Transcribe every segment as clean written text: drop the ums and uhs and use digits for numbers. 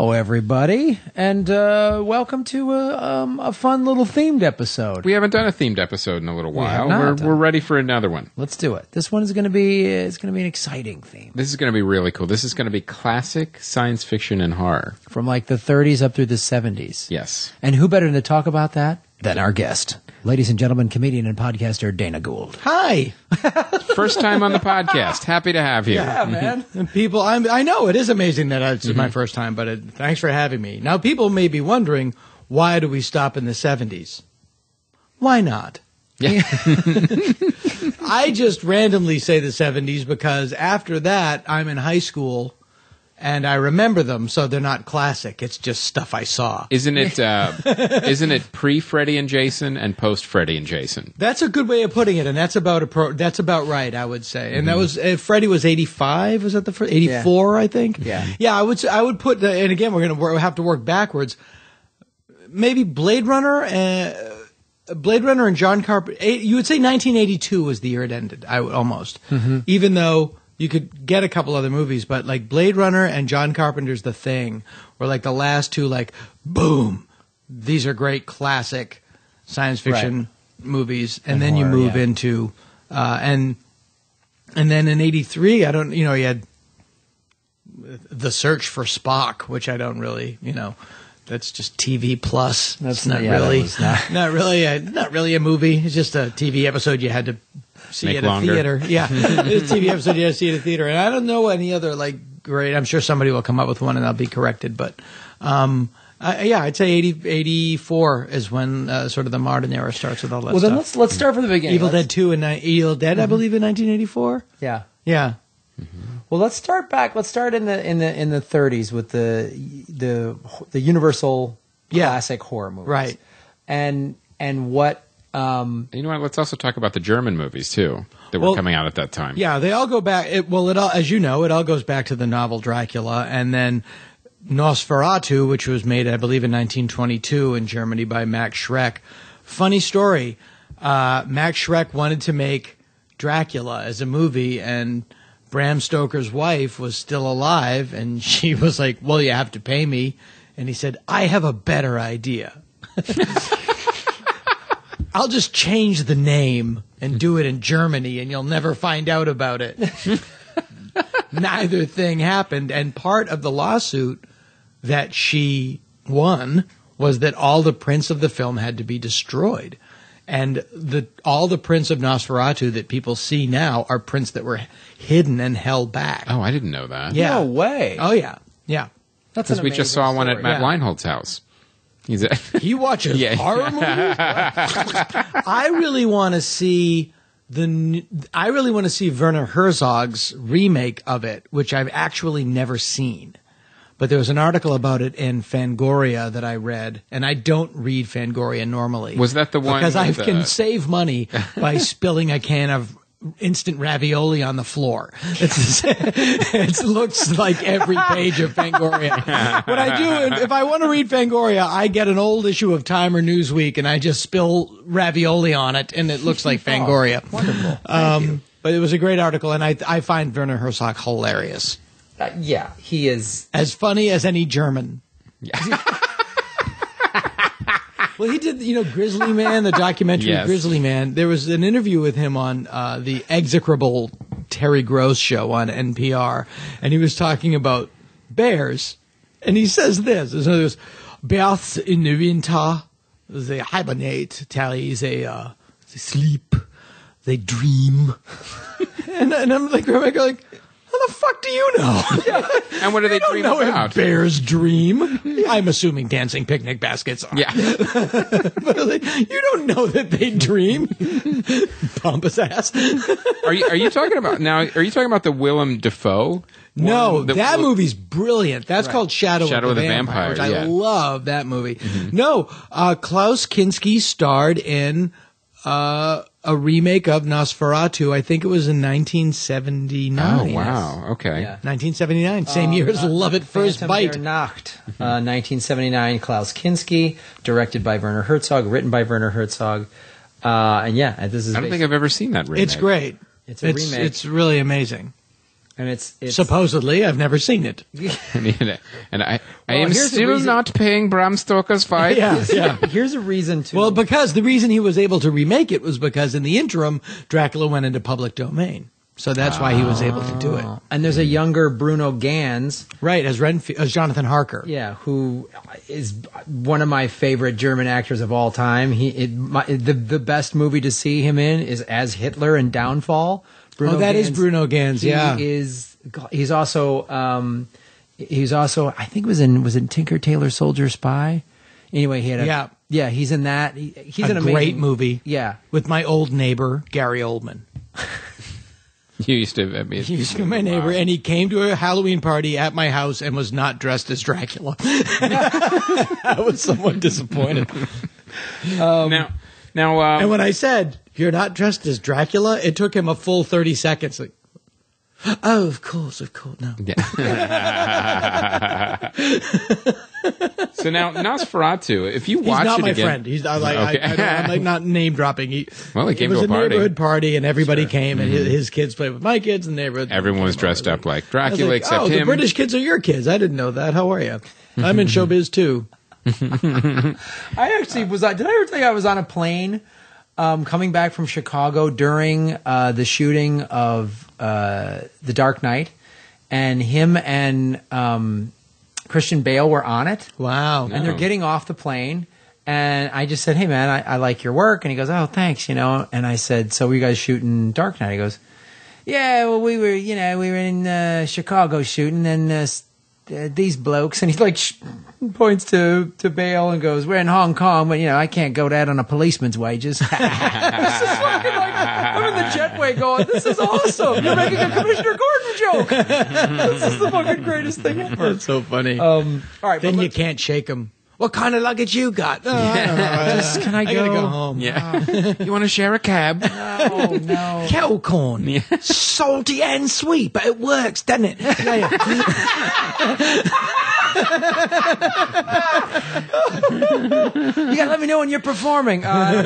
Hello, everybody, and welcome to a fun little themed episode. We haven't done a themed episode in a little while. We're ready for another one. Let's do it. This one is going to be an exciting theme. This is going to be really cool. This is going to be classic science fiction and horror From like the 30s up through the 70s. Yes. And who better to talk about that than our guest? Ladies and gentlemen, comedian and podcaster Dana Gould. Hi. First time on the podcast. Happy to have you. Yeah, man. And people, I know it is amazing that it's my first time, but thanks for having me. Now, people may be wondering, why do we stop in the 70s? Why not? Yeah. I just randomly say the 70s because after that, I'm in high school and I remember them, so they're not classic. It's just stuff I saw. Isn't it pre-Freddy and Jason and post-Freddy and Jason? That's a good way of putting it, and that's about right, I would say. And that was Freddy was 85. Was that the first 84? Yeah. I think. Yeah. I would put. And again, we'll have to work backwards. Maybe Blade Runner and John Carpenter. You would say 1982 was the year it ended. Almost, even though you could get a couple other movies, but like Blade Runner and John Carpenter's The Thing were like the last two, like, boom, these are great classic science fiction movies. And then horror, you move into, and then in 83, you had The Search for Spock, which I don't really, that's just TV plus. That's not really a movie. It's just a TV episode you had to see Make at a longer. theater. Yeah. It's a TV episode you had to see at a theater. And I don't know any other great. I'm sure somebody will come up with one and I'll be corrected. But I'd say 84 is when sort of the modern era starts with all that stuff. Well, then let's start from the beginning. Evil Dead 2 and Evil Dead, I believe, in 1984. Yeah. Yeah. Well, let's start back. Let's start in the 30s with the Universal classic horror movies, right? And what. You know what? Let's also talk about the German movies too that were coming out at that time. Yeah, they all go back. As you know, it all goes back to the novel Dracula, and then Nosferatu, which was made, I believe, in 1922 in Germany by Max Schreck. Funny story: Max Schreck wanted to make Dracula as a movie, and Bram Stoker's wife was still alive, and she was like, "Well, you have to pay me," and he said, "I have a better idea." I'll just change the name and do it in Germany, and you'll never find out about it. Neither thing happened, and part of the lawsuit that she won was that all the prints of the film had to be destroyed. And all the prints of Nosferatu that people see now are prints that were hidden and held back. Oh, I didn't know that. Yeah. No way. Oh, yeah. Yeah. That's because we just saw one at Matt Weinhold's house. He watches horror movies? I really want to see Werner Herzog's remake of it, which I've actually never seen. But there was an article about it in Fangoria that I read, and I don't read Fangoria normally. Was that the one? Because I can save money by spilling a can of instant ravioli on the floor. It looks like every page of Fangoria. What I do, if I want to read Fangoria, I get an old issue of Time or Newsweek, and I just spill ravioli on it, and it looks like Fangoria. Oh, wonderful. Thank you. But it was a great article, and I find Werner Herzog hilarious. Yeah, he is as funny as any German. Yeah. Well, he did, Grizzly Man, the documentary Yes. Grizzly Man. There was an interview with him on the execrable Terry Gross show on NPR, and he was talking about bears, and he says this. There's bears in the winter, they hibernate, Terry, they sleep, they dream. and I'm like, how the fuck do you know? And what do they dream about? Bears dream. I'm assuming dancing picnic baskets are. Yeah. But you don't know that they dream. Pompous ass. Are you talking about the Willem Dafoe? No, that movie's brilliant. That's called Shadow of the Vampire, which I love that movie. Mm-hmm. No, Klaus Kinski starred in a remake of Nosferatu. I think it was in 1979. Oh, wow. Okay. Yeah. 1979, same year as Love at First Bite. Phantom der Nacht, 1979, Klaus Kinski, directed by Werner Herzog, written by Werner Herzog. This is. I don't think I've ever seen that remake. It's great. It's a remake. It's really amazing. And it's supposedly, I've never seen it. and I am still not paying Bram Stoker's fight. Yeah. Here's a reason to. Well, because the reason he was able to remake it was because in the interim, Dracula went into public domain. So that's why he was able to do it. And there's a younger Bruno Ganz. Right, as Jonathan Harker. Yeah, who is one of my favorite German actors of all time. The best movie to see him in is as Hitler in Downfall. Bruno Ganz. Is Bruno Ganz, yeah. He's also I think it was in Tinker Tailor Soldier Spy. Anyway, he had he's in that. He's an amazing great movie. Yeah. With my old neighbor, Gary Oldman. You used to be my neighbor, and he came to a Halloween party at my house and was not dressed as Dracula. I was somewhat disappointed. And when I said, "You're not dressed as Dracula," it took him a full 30 seconds. Like, oh, of course, no. Yeah. So now Nosferatu, if you watch it again, he's not my friend. He's I'm not name dropping. He came to a party. It was a neighborhood party, and everybody came, and his kids played with my kids, and neighborhood. Everyone was dressed up like Dracula, except him. The British kids are your kids. I didn't know that. How are you? I'm in showbiz too. I actually was. Did I ever tell you I was on a plane coming back from Chicago during the shooting of The Dark Knight, and him and Christian Bale were on it. Wow. And they're getting off the plane, and I just said, "Hey man, I like your work." And he goes, "Oh, thanks," And I said, "So were you guys shooting Dark Knight?" He goes, "Yeah, well we were in Chicago shooting, and these blokes," and he like points to Bale and goes, "We're in Hong Kong, but I can't go that on a policeman's wages." This is fucking like, I'm in the jetway going, "This is awesome! You're making a Commissioner Gordon joke. This is the fucking greatest thing ever." That's so funny. All right, then you can't shake him. What kind of luggage you got? Oh, I don't know. Can I go? gotta go home. Yeah. You want to share a cab? No. Kettle corn. Yeah. Salty and sweet, but it works, doesn't it? Yeah. You gotta let me know when you're performing. I'd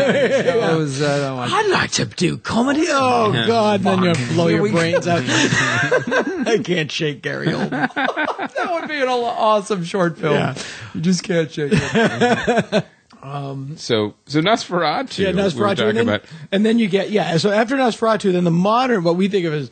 like to do comedy. Oh, God. Then you blow your brains out. I can't shake Gary Oldman. That would be an awesome short film. Yeah. You just can't shake it. So Nosferatu. Yeah, Nosferatu. And then you get, so after Nosferatu, then the modern, what we think of as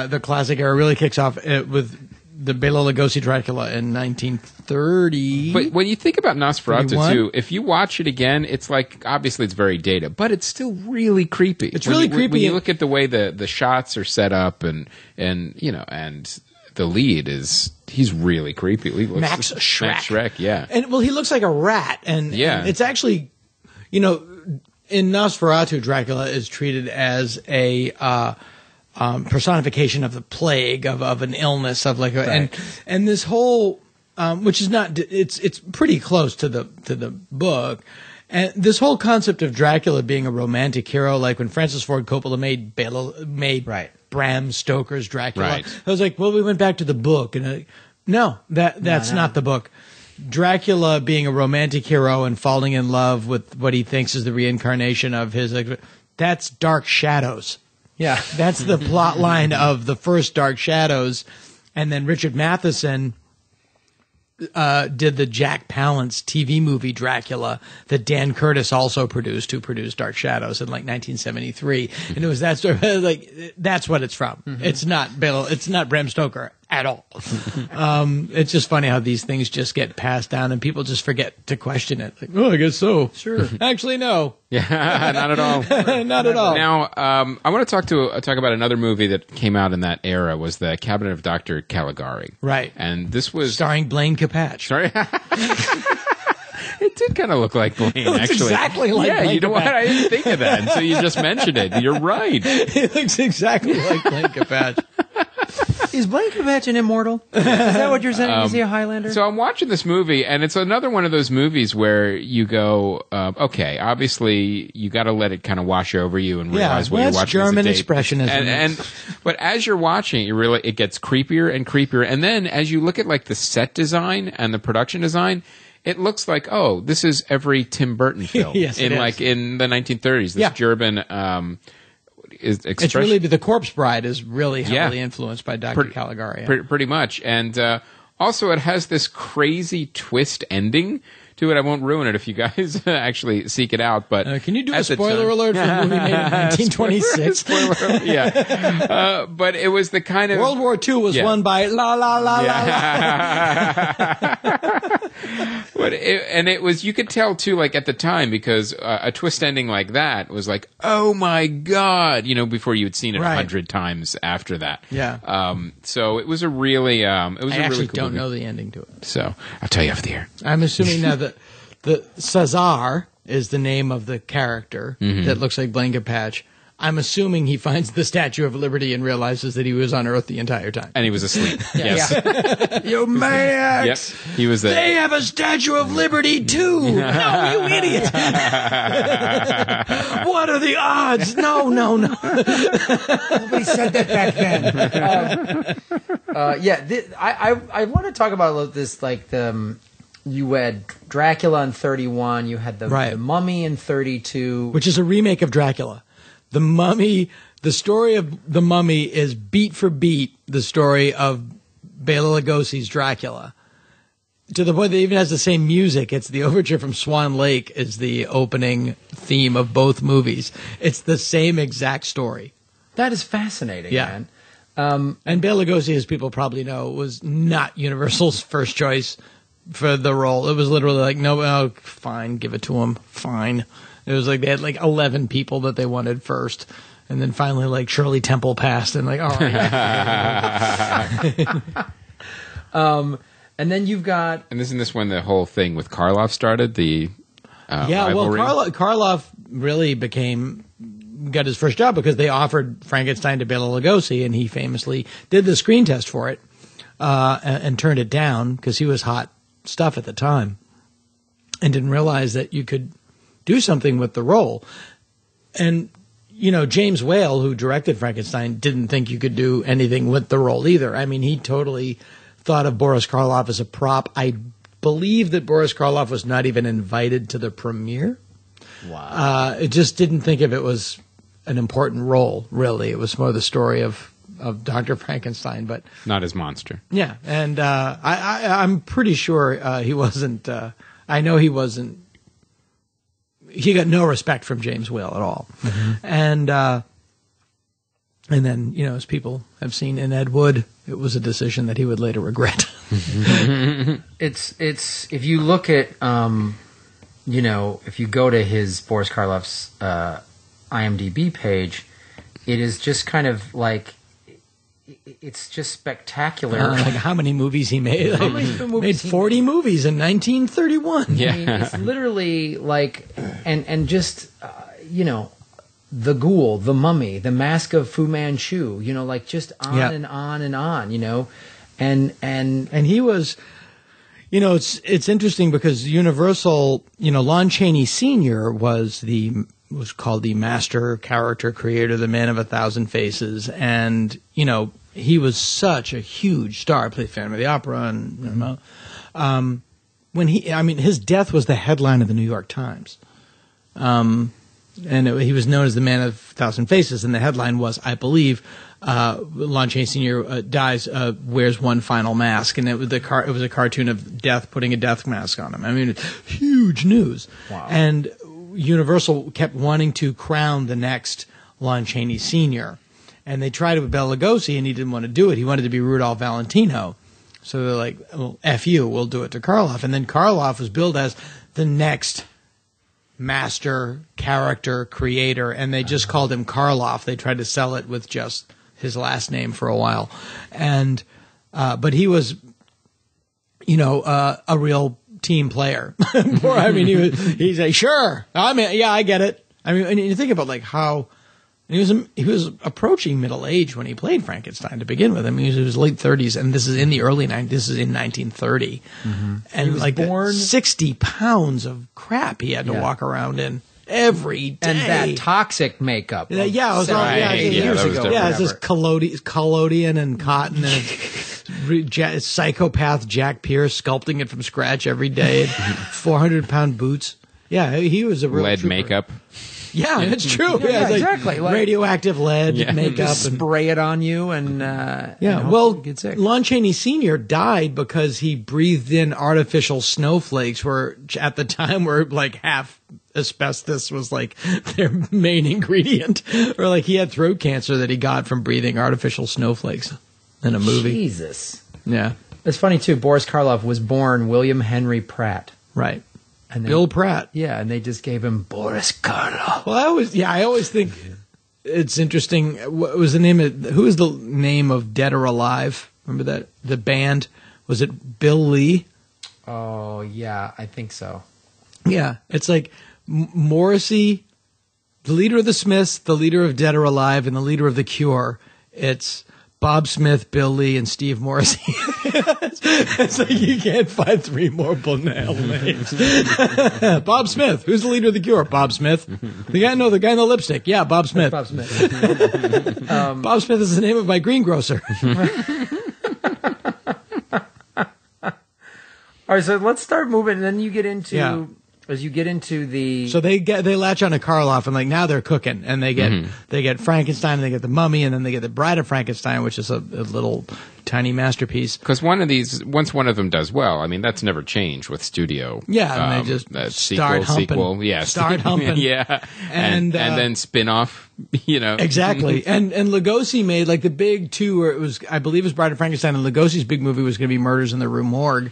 the classic era really kicks off with the Bela Lugosi Dracula in 1930. But when you think about Nosferatu 31? too, if you watch it again, it's like, obviously it's very dated, but it's still really creepy. It's really creepy. When you look at the way the shots are set up and the lead he's really creepy. He looks Max Schreck. Max Schreck, yeah. And he looks like a rat. And it's actually, in Nosferatu, Dracula is treated as a personification of the plague, of an illness, of like and this whole which is not, it's pretty close to the book. And this whole concept of Dracula being a romantic hero, like when Francis Ford Coppola made Bram Stoker's Dracula, right. I was like, well, we went back to the book, and no, that's not the book. Dracula being a romantic hero and falling in love with what he thinks is the reincarnation of his, that's Dark Shadows. Yeah, that's the plot line of the first Dark Shadows, and then Richard Matheson did the Jack Palance TV movie Dracula that Dan Curtis also produced, who produced Dark Shadows in like 1973, and it was that story. Like that's what it's from. Mm-hmm. It's not Bram Stoker at all. It's just funny how these things just get passed down and people just forget to question it. Like, oh, I guess so. Sure. Actually, no. Yeah, not at all. Not at all. Now, I want to talk about another movie that came out in that era, was The Cabinet of Dr. Caligari. Right. And this was starring Blaine Capatch. Sorry. It did kind of look like Blaine, it looks actually. Exactly like Blaine. Yeah, you know Capatch. what? I didn't think of that until you just mentioned it. You're right. It looks exactly like Blaine Capatch. Is Blaine Capatch an immortal? Is that what you're saying? Is he a Highlander? So I'm watching this movie, and it's another one of those movies where you go, okay, obviously you got to let it kind of wash over you and realize what you're watching. German expressionism. But as you're watching it, it gets creepier and creepier. And then as you look at like the set design and the production design, it looks like, oh, this is every Tim Burton film Yes, in the 1930s. This German. expression. It's really the Corpse Bride is really heavily influenced by Dr. Caligari. Pretty much, and also it has this crazy twist ending to it. I won't ruin it if you guys actually seek it out. But can you do a spoiler alert for a movie made in 1926? Spoiler, yeah. But it was the kind of World War II was won by la la la la. But it was, you could tell too, like at the time, because a twist ending like that was like, oh my god, before you had seen it 100 times after that. Yeah. So it was a really, I actually don't know the ending to it. So I'll tell you after the air. I'm assuming now that the Cesar is the name of the character that looks like Blanket Patch. I'm assuming he finds the Statue of Liberty and realizes that he was on Earth the entire time. And he was asleep. Yes. You maniacs! Yep. He was there. They have a Statue of Liberty too! No, you idiot! What are the odds? No. Nobody said that back then. I want to talk about this, like you had Dracula in 31, you had the Mummy in 32. Which is a remake of Dracula. The Mummy, the story of the Mummy is beat for beat the story of Bela Lugosi's Dracula. To the point that it even has the same music. It's the overture from Swan Lake is the opening theme of both movies. It's the same exact story. That is fascinating, man. And Bela Lugosi, as people probably know, was not Universal's first choice for the role. It was literally like, no, fine, give it to him, fine. It was like they had like 11 people that they wanted first, and then finally like Shirley Temple passed, and like, all right. And then you've got, and isn't this when the whole thing with Karloff started? The rivalry? Well, Karloff really got his first job because they offered Frankenstein to Bela Lugosi, and he famously did the screen test for it and turned it down because he was hot stuff at the time, and didn't realize that you could do something with the role. And, James Whale, who directed Frankenstein, didn't think you could do anything with the role either. I mean, he totally thought of Boris Karloff as a prop. I believe that Boris Karloff was not even invited to the premiere. Wow. It just didn't think of it was an important role, really. It was more the story of Dr. Frankenstein, but not his monster. Yeah, and I'm pretty sure he wasn't. I know he wasn't. He got no respect from James Whale at all, and then as people have seen in Ed Wood, it was a decision that he would later regret. It's if you look at if you go to his Boris Karloff's IMDb page, it is just kind of like. It's just spectacular. Like how many movies he made? Like, made 40 movies in 1931. Yeah, I mean, it's literally like, and just the Ghoul, the Mummy, the Mask of Fu Manchu. Like just on and on and on. And he was. It's interesting because Universal. Lon Chaney Sr. was called the master character creator, the man of 1,000 faces, and he was such a huge star. Played Phantom of the Opera, and when his death was the headline of the New York Times, and he was known as the man of 1,000 faces, and the headline was, I believe, Lon Chaney Sr. Dies, wears one final mask, and it was a cartoon of death putting a death mask on him. I mean, it's huge news. Wow. And Universal kept wanting to crown the next Lon Chaney Sr., and they tried it with Bela Lugosi, and he didn't want to do it. He wanted to be Rudolph Valentino. So they're like, well, F you, we'll do it to Karloff. And then Karloff was billed as the next master character creator, and they just called him Karloff. They tried to sell it with just his last name for a while. And but he was, a real team player. He's like, sure, I get it. I mean, and you think about like how he was approaching middle age when he played Frankenstein to begin with. I mean, he was late 30s, and this is in the early 90s. This is in 1930, and he was like born 60 pounds of crap he had to walk around in every day, and that toxic makeup. It was all years ago. Yeah, it's this collodion and cotton and psychopath Jack Pierce sculpting it from scratch every day. 400-pound boots. Yeah, he was a real lead trooper. makeup. Yeah, that's true. Yeah, it's like exactly. Like, radioactive lead, makeup, just and spray it on you, and well, get sick. Lon Chaney Sr. died because he breathed in artificial snowflakes, where at the time were like half asbestos was like their main ingredient, or like he had throat cancer that he got from breathing artificial snowflakes in a movie. Jesus. Yeah, it's funny too. Boris Karloff was born William Henry Pratt. Right. And then, Bill Pratt. Yeah, and they just gave him Boris Karloff. Well, I always think it's interesting. What was the name who is the name of Dead or Alive? Remember that? The band? Was it Bill Lee? Oh, yeah, I think so. Yeah. It's like Morrissey, the leader of the Smiths, the leader of Dead or Alive, and the leader of The Cure. It's Bob Smith, Bill Lee, and Steve Morrissey. It's like you can't find three more banal names. Bob Smith. Who's the leader of The Cure? Bob Smith. The guy in the lipstick. Yeah, Bob Smith. Bob Smith. Bob Smith is the name of my greengrocer. All right, so let's start moving. And then you get into as you get into the. So they latch on to Karloff, and like now they're cooking, and they get Frankenstein, and they get the Mummy, and then they get the Bride of Frankenstein, which is a little tiny masterpiece. Because once one of them does well, I mean that's never changed with studio. Yeah, and they just start humping. Start humping. Yeah, and then spin off. Exactly. And Lugosi made like the big two, where it was I believe it was Bride of Frankenstein, and Lugosi's big movie was going to be Murders in the Rue Morgue,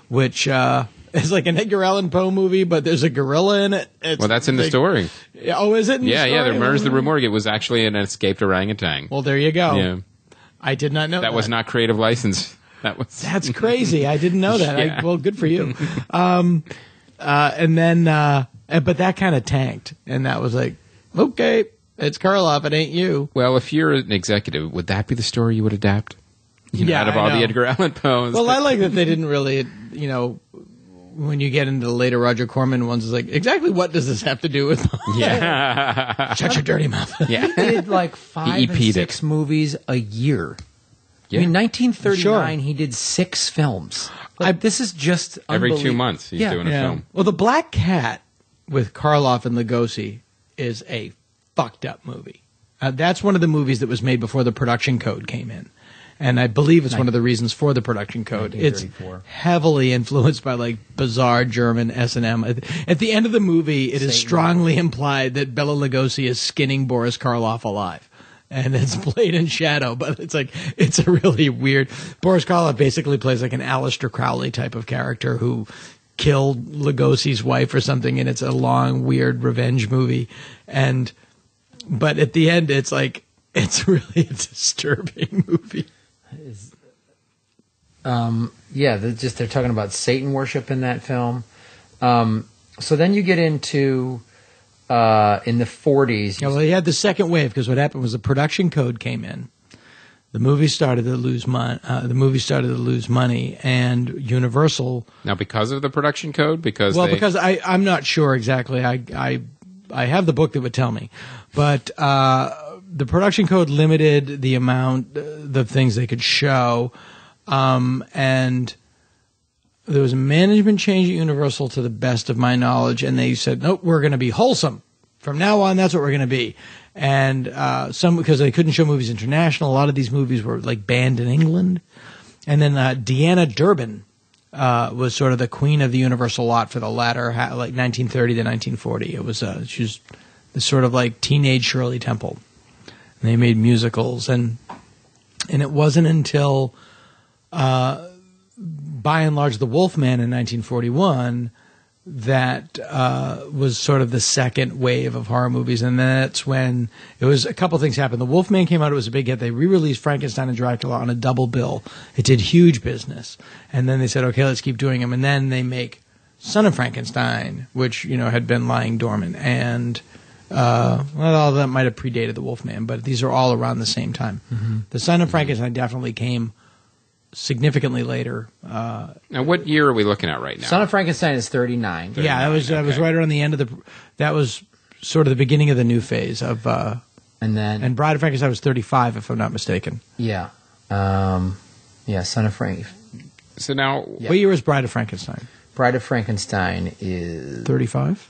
which. It's like an Edgar Allan Poe movie, but there's a gorilla in it. Well, that's in the story. Oh, is it? Yeah. The Murders in the Rue Morgue. It was actually an escaped orangutan. Well, there you go. Yeah. I did not know that. That was not creative license. That's crazy. I didn't know that. Yeah. Well, good for you. And then, but that kind of tanked, and that was like, okay, it's Karloff. It ain't you. Well, if you're an executive, would that be the story you would adapt? Out of all the Edgar Allan Poes. Well, I like that they didn't really, when you get into the later Roger Corman ones, it's like, exactly what does this have to do with? Yeah. Shut your dirty mouth. Yeah. He did like 5 and 6 movies a year. Yeah. I mean, 1939, he did 6 films. This is just every 2 months he's doing a film. Well, The Black Cat with Karloff and Lugosi is a fucked up movie. That's one of the movies that was made before the production code came in. And I believe it's one of the reasons for the production code. It's heavily influenced by like bizarre German S&M. At the end of the movie, it is strongly implied that Bela Lugosi is skinning Boris Karloff alive. And it's played in shadow, but it's a really weird. Boris Karloff basically plays like an Aleister Crowley type of character who killed Lugosi's wife or something, and it's a long, weird revenge movie. But at the end, it's like, it's really a disturbing movie. They're talking about Satan worship in that film. So then you get into in the 40s. Yeah, well, he had the second wave because what happened was the production code came in. The movie started to lose money. And Universal. Now, because of the production code, because I'm not sure exactly. I have the book that would tell me, but the production code limited the amount of things they could show, and there was a management change at Universal, to the best of my knowledge, and they said, nope, we're going to be wholesome. From now on, that's what we're going to be. And because they couldn't show movies international, a lot of these movies were like banned in England. And then Deanna Durbin was sort of the queen of the Universal lot for the latter, like 1930 to 1940. It was she was this sort of like teenage Shirley Temple. And they made musicals, and it wasn't until, by and large, The Wolfman in 1941 that was sort of the second wave of horror movies, and that's when it was a couple things happened. The Wolfman came out; it was a big hit. They re-released Frankenstein and Dracula on a double bill. It did huge business, and then they said, "Okay, let's keep doing them." And then they make Son of Frankenstein, which had been lying dormant, and all that might have predated The Wolfman, but these are all around the same time. Mm-hmm. The Son of Frankenstein definitely came significantly later. Now, what year are we looking at right now? Son of Frankenstein is 39. Yeah, that was right around the end of that was sort of the beginning of the new phase of, and Bride of Frankenstein was 35, if I'm not mistaken. Yeah. Son of Frankenstein. So now, what year was Bride of Frankenstein? Bride of Frankenstein is 35.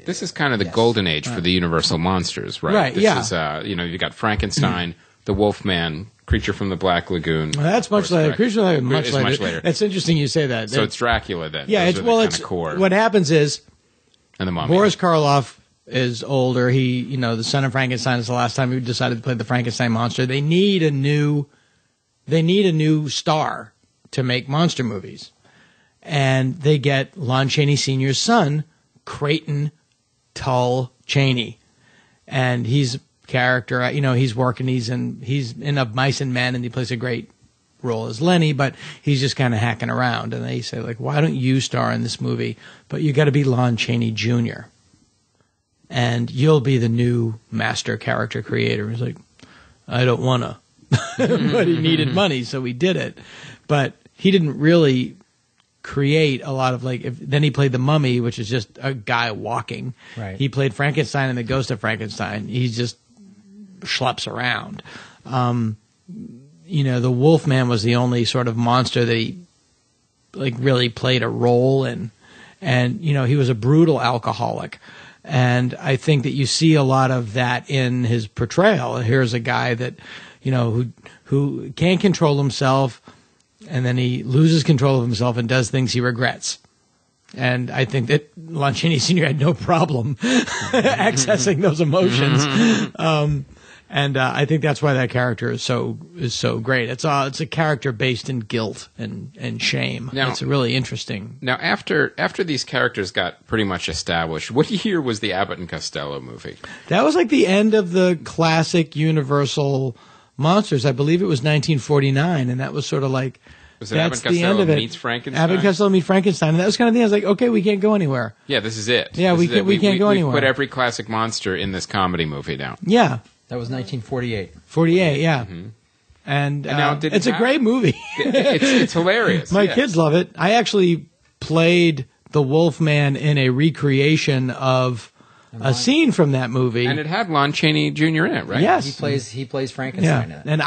This is kind of the golden age for the Universal monsters, right? Right, this yeah. is, you've got Frankenstein, the Wolfman, Creature from the Black Lagoon. Well, that's much later. Creature from the Black Lagoon much later. It's interesting you say that. So it's Dracula then. Yeah, Those are the core. What happens is And the Mummy. Boris Karloff is older. He, the son of Frankenstein is the last time he decided to play the Frankenstein monster. They need a new star to make monster movies. And they get Lon Chaney Sr.'s son, Creighton Tull Chaney. And he's a character, he's working, he's in Of Mice and Men, and he plays a great role as Lenny, but he's just kind of hacking around. And they say, like, why don't you star in this movie? But you got to be Lon Chaney Jr. And you'll be the new master character creator. He's like, I don't want to. But he needed money, so he did it. But he didn't really create a lot of then he played the Mummy, which is just a guy walking. Right. He played Frankenstein and the Ghost of Frankenstein. He just schleps around. The Wolfman was the only sort of monster that he really played a role in. And, he was a brutal alcoholic. And I think that you see a lot of that in his portrayal. Here's a guy that, who can't control himself, and then he loses control of himself and does things he regrets. And I think that Lon Chaney Sr. had no problem accessing those emotions. And I think that's why that character is so great. It's a character based in guilt and shame. Now, it's really interesting. Now, after these characters got pretty much established, what year was the Abbott and Costello movie? That was like the end of the classic Universal monsters. I believe it was 1949, and that was sort of like was it Abbott and Costello meets Frankenstein? Abbott and Costello meet Frankenstein, and that was kind of the thing. I was like, okay, we can't go anywhere. Yeah, this is it. Yeah, we can't go anywhere. We put every classic monster in this comedy movie now. Yeah. That was 1948. 48, yeah. Mm-hmm. And now it's a great movie. It's hilarious. My kids love it. I actually played the Wolfman in a recreation of a scene from that movie, and it had Lon Chaney Jr. in it, right? Yes, he plays Frankenstein in it, and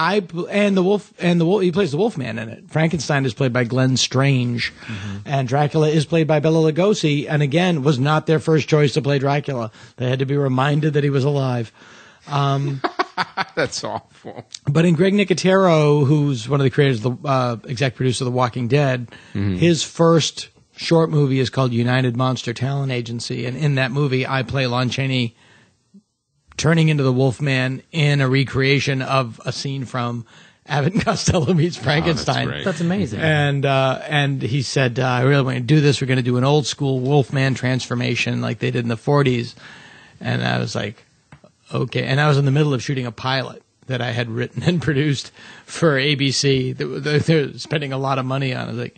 he plays the Wolfman in it. Frankenstein is played by Glenn Strange, and Dracula is played by Bela Lugosi. And again, was not their first choice to play Dracula. They had to be reminded that he was alive. That's awful. But in Greg Nicotero, who's one of the creators, the exec producer of The Walking Dead, his first short movie is called United Monster Talent Agency, and in that movie, I play Lon Chaney turning into the Wolfman in a recreation of a scene from Abbott and Costello meets Frankenstein. That's amazing. And he said, I really want to do this. We're going to do an old school Wolfman transformation like they did in the 40s. And I was like, okay. And I was in the middle of shooting a pilot that I had written and produced for ABC. They're spending a lot of money on.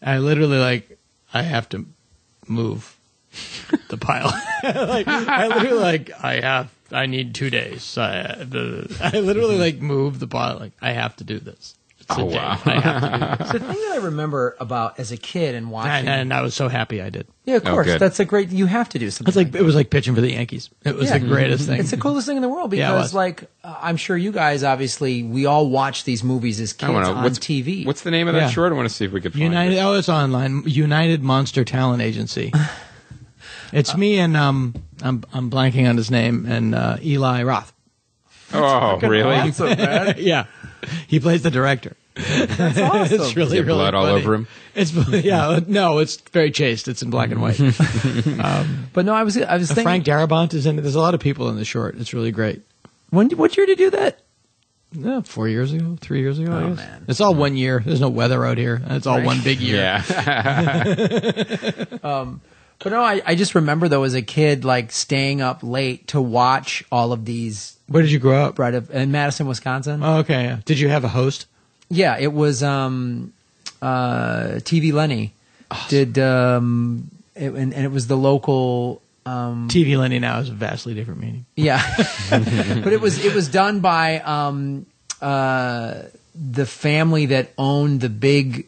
I literally I have to move the pilot. I need 2 days. I literally moved the pilot. I have to do this. Wow. I have to do this. The thing that I remember about as a kid and watching, and I was so happy I did. Yeah, of course. Good. That's a great. You have to do something. It was like pitching for the Yankees. It was the greatest thing. It's the coolest thing in the world because, I'm sure you guys obviously we all watch these movies as kids on TV. What's the name of that short? I want to see if we could find it. Oh, it's online. United Monster Talent Agency. It's me and I'm blanking on his name and Eli Roth. Oh, really? Awesome, man. Yeah, he plays the director. That's awesome. It's really, Is there blood all over him? It's no, it's very chaste. It's in black and white. But no, I was thinking Frank Darabont is in it. There's a lot of people in the short. It's really great. What year did you do that? 4 years ago, 3 years ago. I guess. Man. It's all 1 year. There's no weather out here. It's all one big year. Yeah. But no, I just remember though as a kid staying up late to watch all of these. Where did you grow up? Right in Madison, Wisconsin. Oh, okay. Yeah. Did you have a host? Yeah, it was TV Lenny. Awesome. Did and it was the local TV Lenny now is a vastly different meaning. Yeah. But it was done by the family that owned the big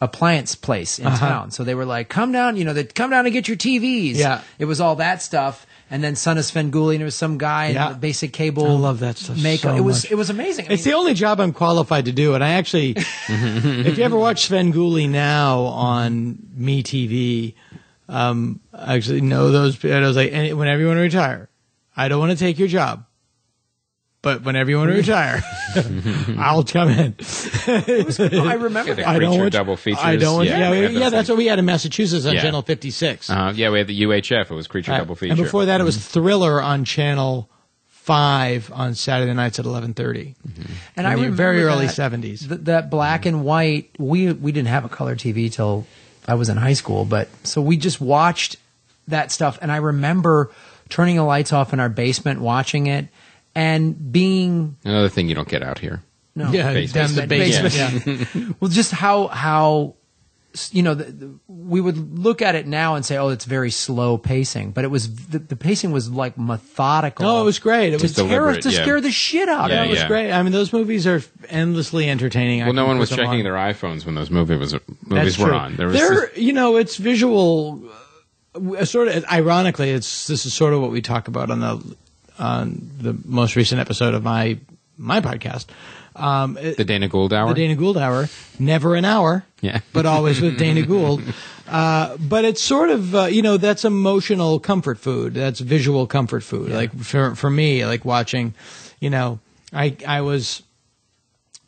appliance place in town. So they were like, come down, come down and get your TVs. Yeah. It was all that stuff. And then Son of Svengoolie, and there was some guy in the basic cable. I love that stuff makeup. so It was amazing. It's the only job I'm qualified to do. And I actually, if you ever watch Svengoolie now on MeTV, actually know those. And I was like, whenever you want to retire, I don't want to take your job. But whenever you want to retire, I'll come in. I remember that. I don't want double features. I don't want. Yeah, that's what we had in Massachusetts on Channel 56. Yeah, we had the UHF. It was Creature double feature. And before that, it was Thriller on Channel 5 on Saturday nights at 11:30. And I remember very early 70s. That black and white. We didn't have a color TV till I was in high school, but so we just watched that stuff. And I remember turning the lights off in our basement, watching it. And being another thing you don't get out here. No, down the basement. Yeah. Well, just how we would look at it now and say, "Oh, it's very slow pacing," but it was the pacing was like methodical. Oh, it was great. It was to scare the shit out of it. It was great. I mean, those movies are endlessly entertaining. Well, no one was checking their iPhones when those movies were on. It's visual. Sort of ironically, this is sort of what we talk about on the most recent episode of my podcast. The Dana Gould Hour? The Dana Gould Hour. Never an hour, but always with Dana Gould. But it's sort of, that's emotional comfort food. That's visual comfort food. Yeah. Like for me, like watching, I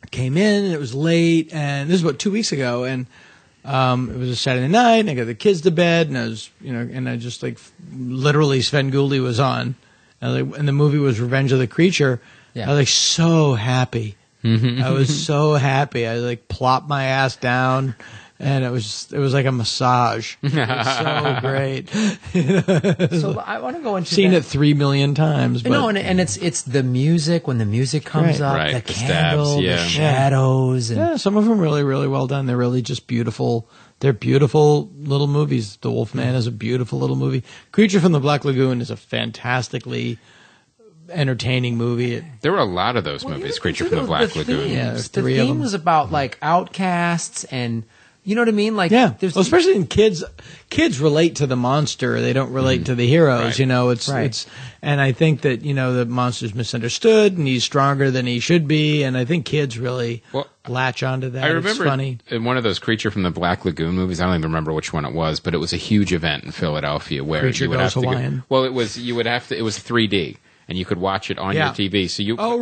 came in and it was late, and this is about 2 weeks ago, and it was a Saturday night, and I got the kids to bed, and I was, and I just literally Sven Gouldy was on. And the movie was Revenge of the Creature. Yeah. I was so happy. I was so happy. I plopped my ass down, and it was like a massage. It was so great. So I want to go into seen it 3 million times. But. No, and it's the music when the music comes up, the candle, the shadows, and some of them really, really well done. They're really just beautiful. They're beautiful little movies. The Wolfman is a beautiful little movie. Creature from the Black Lagoon is a fantastically entertaining movie. There were a lot of those movies, Creature from the Black Lagoon. Yeah, the theme was about outcasts and you know what I mean? Especially in kids. Kids relate to the monster. They don't relate to the heroes. Right. It's, and I think that the monster's misunderstood and he's stronger than he should be. And I think kids really latch onto that. I remember it's funny. In one of those Creature from the Black Lagoon movies. I don't even remember which one it was, but it was a huge event in Philadelphia where Creature you would Goes have to Hawaiian. it was 3D. And you could watch it on your TV. So you, but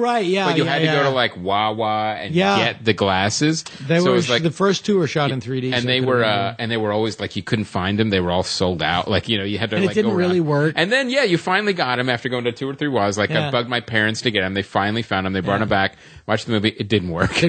you had to go to Wawa and get the glasses. The first two were shot in 3D, and they were always you couldn't find them. They were all sold out. You had to and it didn't go really around. work. And then you finally got them after going to 2 or 3 Wawas. I bugged my parents to get them. They finally found them. They brought them back. Watched the movie. It didn't work.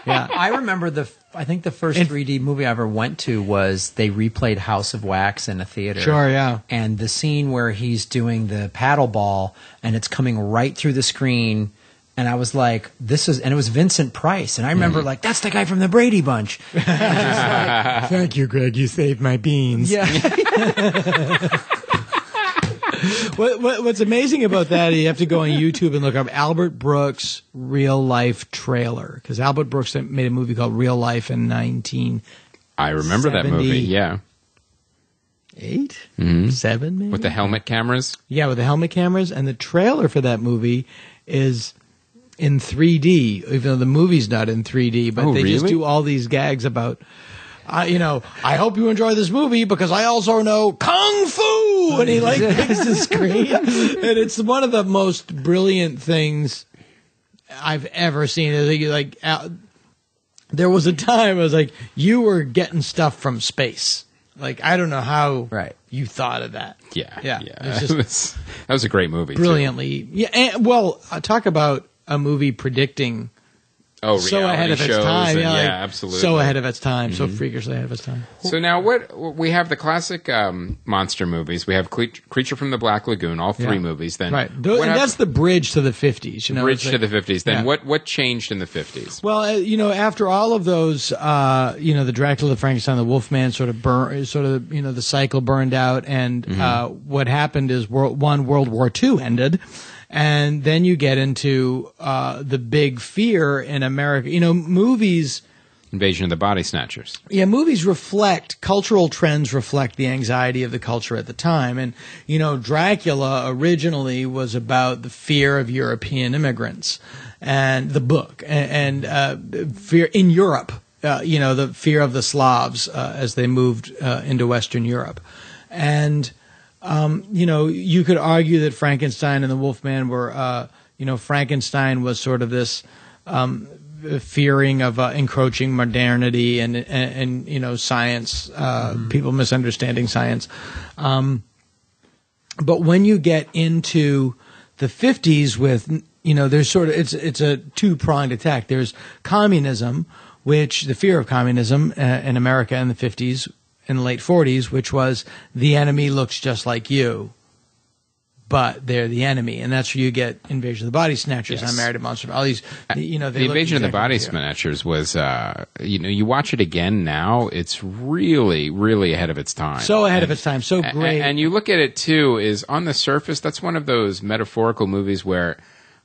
Yeah, I remember I think the first 3D movie I ever went to was they replayed House of Wax in a theater. Sure, yeah. And the scene where he's doing the paddle ball and it's coming right through the screen, and I was like, and it was Vincent Price, and I remember that's the guy from the Brady Bunch. And I was thank you, Greg. You saved my beans. Yeah. What's amazing about that, you have to go on YouTube and look up Albert Brooks real life trailer, because Albert Brooks made a movie called Real Life in 19. I remember that movie. Yeah. 8? 7 maybe? With the helmet cameras? Yeah, with the helmet cameras. And the trailer for that movie is in 3D, even though the movie's not in 3D. But they just do all these gags about, I hope you enjoy this movie because I also know Kung Fu! And he makes the screen. And it's one of the most brilliant things I've ever seen. There was a time I was you were getting stuff from space. I don't know how you thought of that. Yeah. That was a great movie. Brilliantly. Too. Yeah. And, talk about a movie predicting. So ahead of its time. Absolutely. So ahead of its time. So freakishly ahead of its time. So now we have the classic monster movies. We have Creature from the Black Lagoon, all 3 movies. Then and that's the bridge to the 50s. Bridge to the 50s. Then what changed in the 50s? Well, after all of those, the Dracula, the Frankenstein, the Wolfman the cycle burned out, and what happened is World War II ended. And then you get into the big fear in America. Movies... Invasion of the Body Snatchers. Yeah, movies cultural trends reflect the anxiety of the culture at the time. And, Dracula originally was about the fear of European immigrants and the book and fear in Europe. the fear of the Slavs as they moved into Western Europe. And, you could argue that Frankenstein and the Wolfman were, Frankenstein was sort of this fearing of encroaching modernity and science, people misunderstanding science. But when you get into the 50s with, there's sort of, it's a two-pronged attack. There's communism, which the fear of communism in America in the 50s, in the late 40s, which was the enemy looks just like you, but they're the enemy. And that's where you get Invasion of the Body Snatchers, Yes. I Married a Monster. All these, the Invasion of the Body Snatchers was, you watch it again now, it's really, really ahead of its time. So ahead of its time, so great. And you look at it too, is on the surface, that's one of those metaphorical movies where,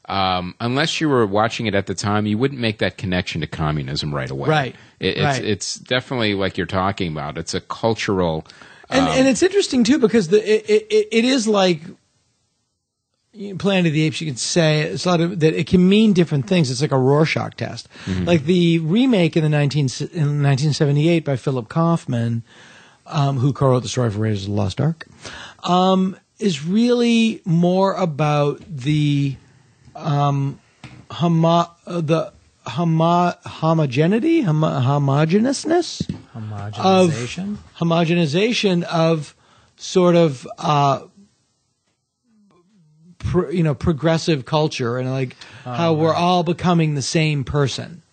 unless you were watching it at the time, you wouldn't make that connection to communism right away. Right. It's definitely like you're talking about. It's a cultural, and it's interesting too because it is like Planet of the Apes. You can say it's a lot of that. It can mean different things. It's like a Rorschach test. Mm-hmm. Like the remake in 1978 by Philip Kaufman, who co-wrote the story for Raiders of the Lost Ark, is really more about the homogeneousness homogenization of sort of progressive culture and like how we're all becoming the same person,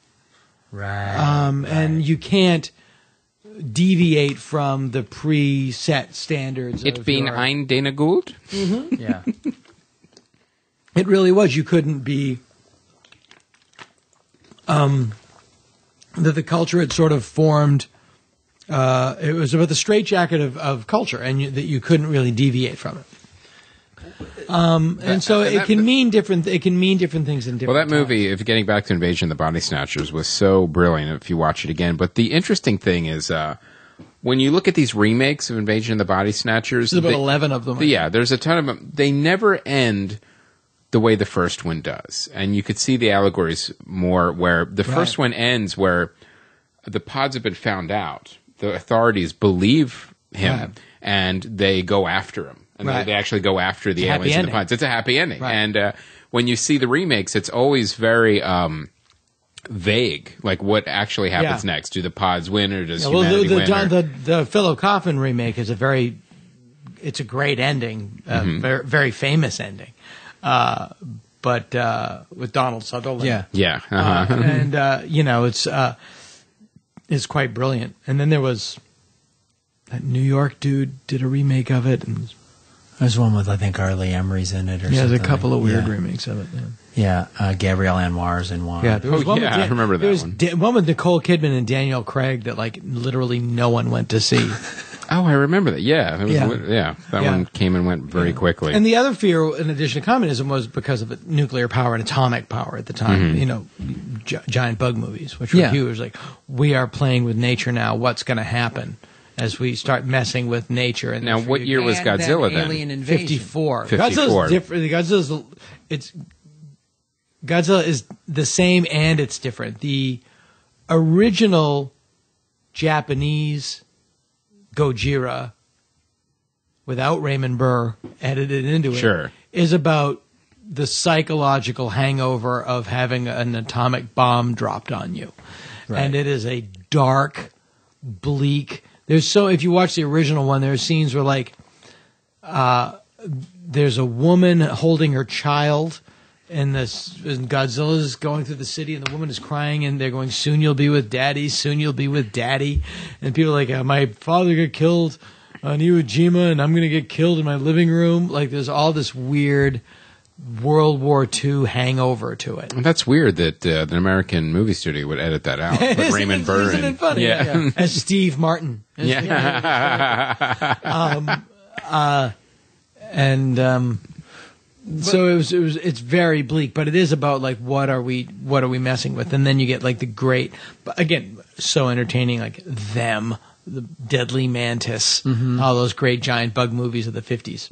right? And you can't deviate from the preset standards. It of being Ein Dana Gould. Mm-hmm. Yeah. It really was. You couldn't be. That the culture had sort of formed. It was about the straitjacket of culture, and that you couldn't really deviate from it. And so it can mean different. It can mean different things in different. Well, that times. movie, if getting back to Invasion of the Body Snatchers, was so brilliant. If you watch it again, but the interesting thing is. When you look at these remakes of Invasion of the Body Snatchers, there's about 11 of them. Yeah, there's a ton of them. They never end the way the first one does. And you could see the allegories more where the first one ends where the pods have been found out. The authorities believe him and they go after him. And they actually go after the aliens in the pods. It's a happy ending. Right. And when you see the remakes, it's always very vague, like what actually happens next. Do the pods win or does humanity win? The Philip Kaufman remake is it's a great ending, very, very famous ending, but with Donald Sutherland. Yeah. And it's quite brilliant. And then there was that New York dude did a remake of it, and there's one with I think Arlie Emery's in it, or something. there's a couple of weird remakes of it. Yeah, Gabrielle Anwar's in one. Yeah, there was one I remember that one. One with Nicole Kidman and Daniel Craig that like literally no one went to see. Oh, I remember that. Yeah, that one came and went very quickly. And the other fear, in addition to communism, was because of nuclear power and atomic power at the time. Giant bug movies, which were huge. Like, we are playing with nature now. What's going to happen as we start messing with nature? And now, what year was Godzilla then? Alien Invasion. 54. 54. Godzilla's different. Godzilla is the same and it's different. The original Japanese Gojira, without Raymond Burr edited into it, is about the psychological hangover of having an atomic bomb dropped on you. Right. And it is a dark, bleak. If you watch the original one, there are scenes where like there's a woman holding her child. And Godzilla is going through the city, and the woman is crying, and they're going, "Soon you'll be with Daddy. Soon you'll be with Daddy." And people are like, "My father got killed on Iwo Jima, and I'm going to get killed in my living room." Like, there's all this weird World War II hangover to it. That's weird that an American movie studio would edit that out. But Raymond Burr. Isn't it funny? Yeah. As Steve Martin. So it's very bleak, but it is about like what are we messing with, and then you get like the great, but again, so entertaining, like them, the Deadly Mantis, all those great giant bug movies of the 50s.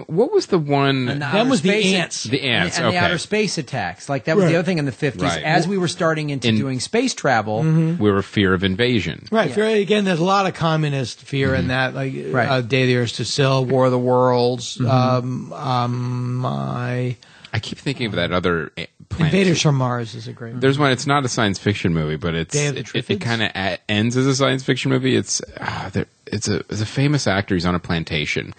What was the one? Them was the ants. The ants, and okay. the outer space attacks. Like that was the other thing in the 50s. Right. As we were starting into doing space travel, We were fear of invasion. Right. Again, there's a lot of communist fear in that, like Day of the Earth to Sill, War of the Worlds. I keep thinking of that other planet. Invaders from Mars is a great movie. There's one. It's not a science fiction movie, but it kind of ends as a science fiction movie. It's a famous actor. He's on a plantation,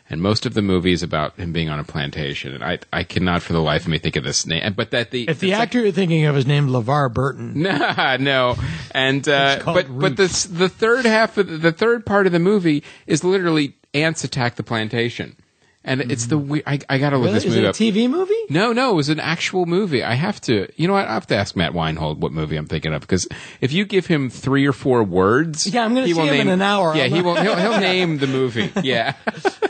and most of the movie is about him being on a plantation. And I cannot for the life of me think of this name. But if the actor you're thinking of is named LeVar Burton, no, and but the third part of the movie is literally ants attack the plantation. And it's I gotta look this movie up. Is it a TV movie? No, it was an actual movie. I have to, you know what? I have to ask Matt Weinhold what movie I'm thinking of, because if you give him 3 or 4 words, I'm going to see him in an hour. Yeah, he'll name the movie. Yeah.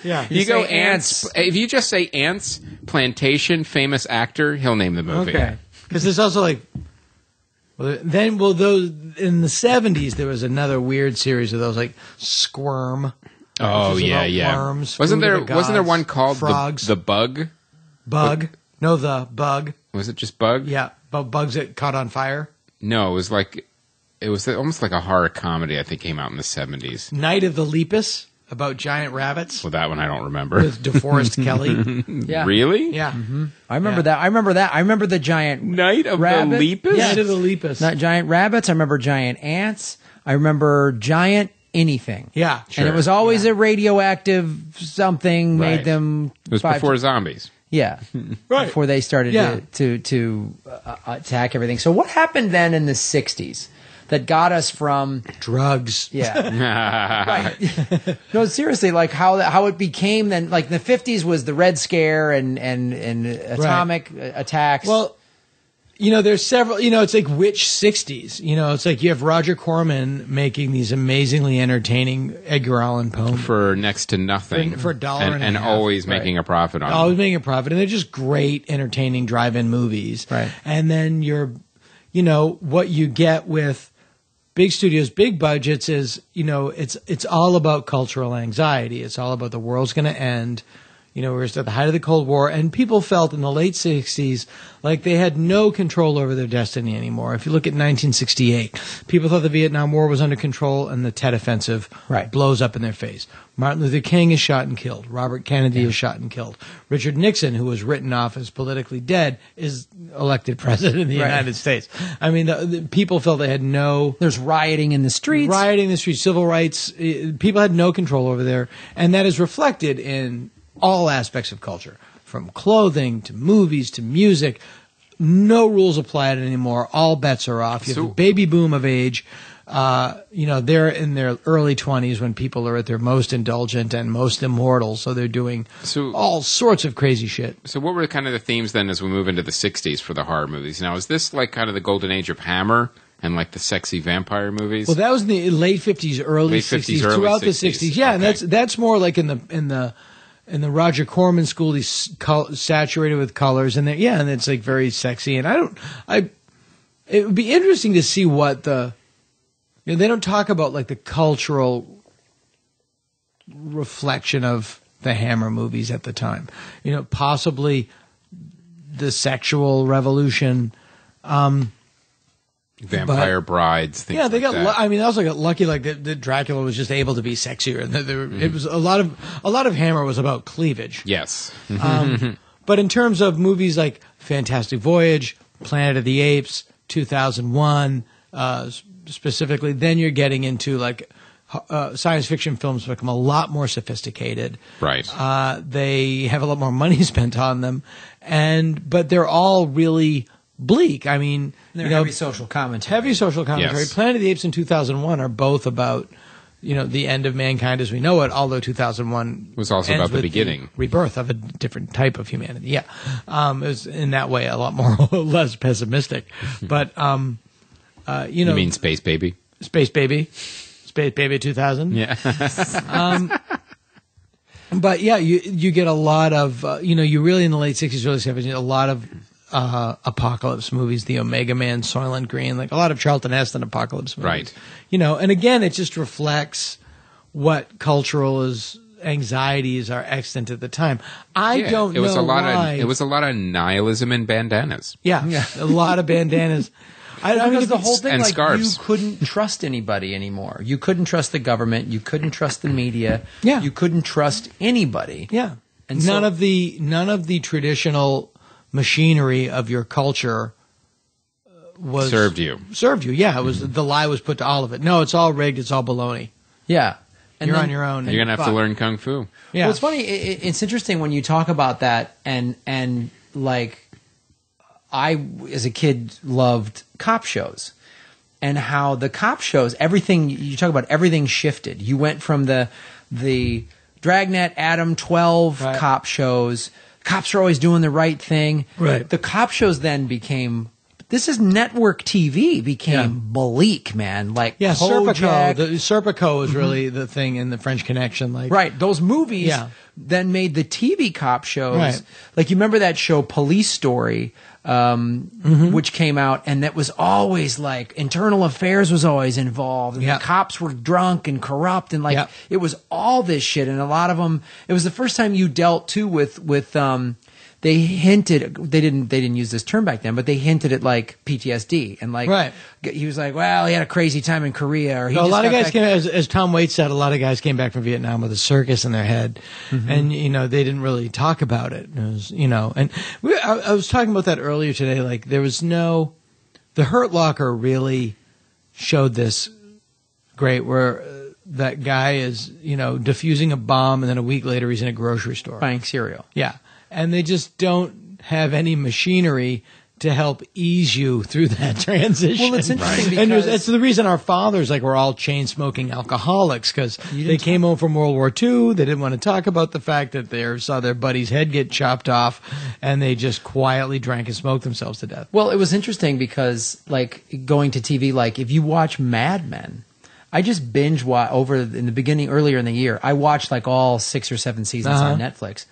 Yeah. You go ants. If you just say ants, plantation, famous actor, he'll name the movie. Okay. Because there's also like, those in the 70s there was another weird series of those, like Squirm. Oh yeah. Worms, wasn't there one called frogs, the Bug? Bug? No, the Bug. Was it just Bug? Yeah, bugs that caught on fire. No, it was almost like a horror comedy. I think came out in the 70s. Night of the Lepus, about giant rabbits. Well, that one I don't remember. With DeForest Kelly. Yeah. Really? Yeah. Mm-hmm. I remember that. I remember the giant Night of rabbit. the Lepus. Night of the Lepus. Not giant rabbits. I remember giant ants. I remember giant anything. Yeah, sure. And it was always a radioactive something made them. It was before zombies. Yeah, right. Before they started to attack everything. So what happened then in the 60s that got us from drugs? Yeah, right. No, seriously, like how it became then. Like the 50s was the Red Scare and atomic attacks. Well, there's several, it's like which 60s? It's like you have Roger Corman making these amazingly entertaining Edgar Allan Poe. For next to nothing. For $1.50. And always making a profit on it. Always making a profit. And they're just great, entertaining drive-in movies. Right. And then what you get with big studios, big budgets is, it's all about cultural anxiety. It's all about the world's going to end. We're at the height of the Cold War, and people felt in the late 60s like they had no control over their destiny anymore. If you look at 1968, people thought the Vietnam War was under control, and the Tet Offensive blows up in their face. Martin Luther King is shot and killed. Robert Kennedy is shot and killed. Richard Nixon, who was written off as politically dead, is elected president of the United States. I mean, the people felt they had no... There's rioting in the streets. Civil rights. People had no control over there, and that is reflected in all aspects of culture, from clothing to movies to music. No rules apply anymore. All bets are off. You have a baby boom of age. They're in their early 20s when people are at their most indulgent and most immortal. So they're doing all sorts of crazy shit. So what were kind of the themes then as we move into the 60s for the horror movies? Now, is this like kind of the golden age of Hammer and like the sexy vampire movies? Well, that was in the late 50s, early 60s, throughout the 60s. Yeah, and that's more like in the Roger Corman school. He's saturated with colors, and and it's like very sexy. And it would be interesting to see what they don't talk about like the cultural reflection of the Hammer movies at the time. Possibly the sexual revolution. Vampire brides, things like they got. that. They also got lucky, like that Dracula was just able to be sexier, and it was a lot of Hammer was about cleavage. Yes, but in terms of movies like Fantastic Voyage, Planet of the Apes, 2001, specifically, then you're getting into like science fiction films become a lot more sophisticated. Right. They have a lot more money spent on them, but they're all really bleak. I mean, heavy social commentary. Yes. Planet of the Apes and 2001 are both about, the end of mankind as we know it, although 2001 was also about the beginning. The rebirth of a different type of humanity. Yeah. It was in that way a lot more less pessimistic. But, You mean Space Baby? Space Baby 2000? Yeah. But yeah, you get a lot of, you really in the late 60s, early 70s, a lot of apocalypse movies, the Omega Man, Soylent Green, like a lot of Charlton Heston apocalypse movies. Right. You know, and again, it just reflects what cultural anxieties are extant at the time. I don't know why. It was a lot of nihilism and bandanas. Yeah, a lot of bandanas. I mean, the whole thing, and like, scarves. you couldn't trust anybody anymore. You couldn't trust the government. You couldn't trust the media. Yeah. You couldn't trust anybody. Yeah. And none of the traditional machinery of your culture was Served you. Yeah, it was the lie was put to all of it. No, it's all rigged. It's all baloney. Yeah. And You're then- on your own. You're going to have to learn Kung Fu. Yeah. Well, it's funny. It's interesting when you talk about that, and like, I as a kid loved cop shows, and how the cop shows, everything you talk about, everything shifted. You went from the Dragnet, Adam 12 Right. cop shows. Cops are always doing the right thing. Right. The cop shows then became. This is network TV became bleak, man. Like Yeah, Serpico. Kojak. The Serpico was really the thing in the French Connection. Like, Right. Those movies Yeah. then made the TV cop shows. Right. Like, you remember that show Police Story, which came out, and that was always like internal affairs was always involved, and Yeah. the cops were drunk and corrupt, and like Yeah. it was all this shit. And a lot of them, it was the first time you dealt too with they hinted, they didn't use this term back then, but they hinted at like PTSD, and like Right. he was like, well, he had a crazy time in Korea, or he a just lot of got guys back- came, as Tom Waits said, a lot of guys came back from Vietnam with a circus in their head, and you know they didn't really talk about it. It was, you know, and I was talking about that earlier today. Like there was the Hurt Locker really showed this great where that guy is, you know, defusing a bomb, and then a week later he's in a grocery store buying cereal. Yeah. And they just don't have any machinery to help ease you through that transition. Well, it's interesting And because- it's the reason our fathers were all chain smoking alcoholics, because they came home from World War II. They didn't want to talk about the fact that they saw their buddy's head get chopped off, and they just quietly drank and smoked themselves to death. Well, it was interesting because, like, going to TV, like, if you watch Mad Men, I just binge over in the beginning, earlier in the year, I watched like all 6 or 7 seasons on Netflix.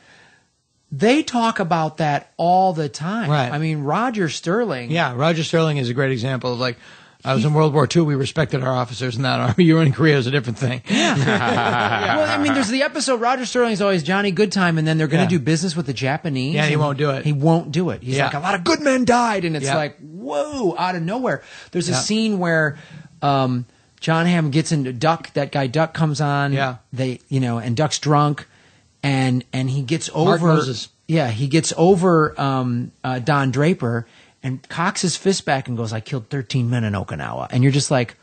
They talk about that all the time. Right. I mean, Roger Sterling. Yeah, Roger Sterling is a great example of like, I was in World War II. We respected our officers in that army. You were in Korea is a different thing. Well, I mean, there's the episode, Roger Sterling's always Johnny Goodtime, and then they're going to Yeah. do business with the Japanese. Yeah, he and won't do it. He won't do it. He's Yeah. like, a lot of good men died, and it's Yeah. like, whoa, out of nowhere. There's a Yeah. scene where John Hamm gets into Duck. That guy Duck comes on. Yeah. And Duck's drunk, and he gets Mark over. Moses. Yeah, he gets over Don Draper and cocks his fist back and goes, "I killed 13 men in Okinawa," and you're just like,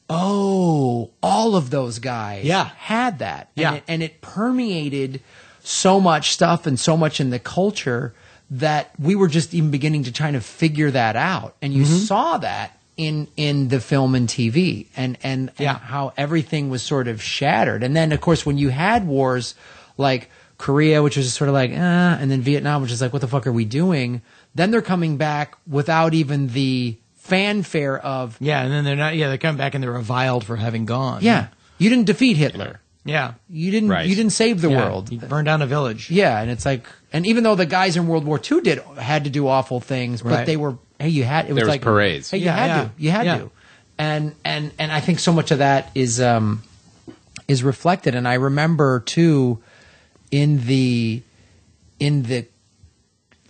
oh, all of those guys Yeah. had that. Yeah. And it permeated so much stuff and so much in the culture that we were just even beginning to try to figure that out. And you saw that in the film and TV and Yeah. how everything was sort of shattered. And then, of course, when you had wars like Korea, which was just sort of like, and then Vietnam, which is like, what the fuck are we doing? Then they're coming back without even the fanfare of, Yeah, and then they're coming back and they're reviled for having gone. yeah, you didn't defeat Hitler. Yeah. You didn't. Right. You didn't save the Yeah. world. You burned down a village. Yeah, and it's like, and even though the guys in World War II had to do awful things, but Right. they were. Hey, you had. It was There was like parades. Hey, you Yeah, had yeah. to. You had Yeah. to. And I think so much of that is reflected. And I remember too, in the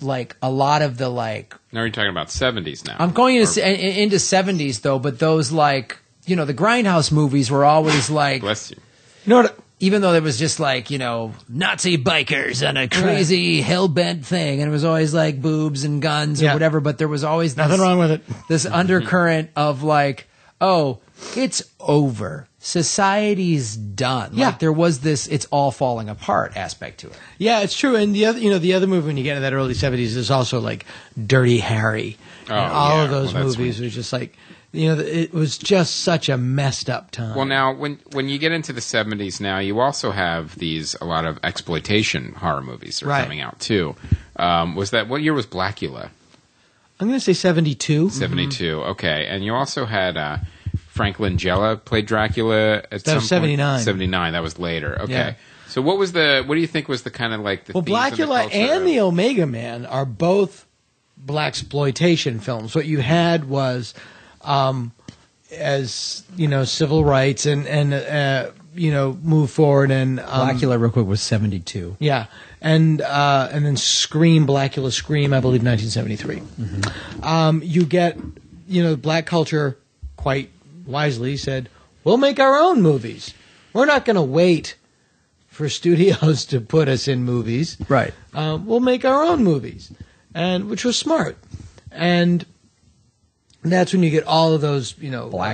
like a lot of the like. Now you're talking about 70s now. I'm going into 70s though, but those like the Grindhouse movies were always like. Bless you. You know what? Even though there was just like, Nazi bikers and a crazy hell-bent thing, and it was always like boobs and guns or Yeah. whatever, but there was always Nothing wrong with it. this undercurrent of like, oh, it's over. Society's done. Yeah. Like there was this it's all falling apart aspect to it. Yeah, it's true. And the other movie when you get into that early 70s is also like Dirty Harry. Oh, And all yeah. of those Well, that's movies was just like, it was just such a messed up time. Well, now when you get into the 70s, now you also have a lot of exploitation horror movies that are Right. coming out too. What year was Blackula? I'm going to say 72. 72. Okay, and you also had Frank Langella played Dracula at some was 79. point. 79. That was later. Okay. Yeah. So what do you think was the kind of like the Well, themes of the Blackula culture and of- the Omega Man are both blaxploitation films. What you had was, as you know, civil rights and move forward and Blackula, real quick, was 72. yeah, and then Scream, Blackula Scream, I believe 1973. You get, black culture quite wisely said, we'll make our own movies. We're not going to wait for studios to put us in movies. Right. We'll make our own movies, and which was smart. And that's when you get all of those,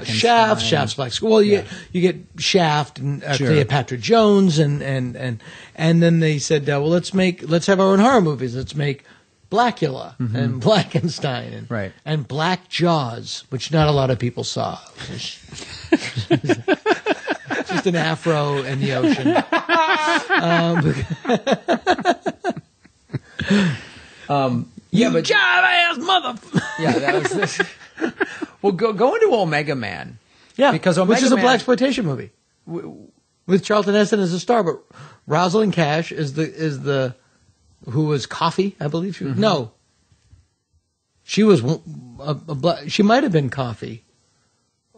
Shaft's Black School. Well, you get Shaft and Cleopatra Jones, and then they said, well, let's have our own horror movies. Let's make Blackula and Blackenstein and Black Jaws, which not a lot of people saw. Just an afro in the ocean. But jive-ass mother. Yeah, that was this. Well, go into Omega Man. Yeah, because Omega which is a Man, blaxploitation movie with Charlton Heston as a star, but Rosalind Cash is the who was Coffee, I believe she was. No, she was she might have been Coffee.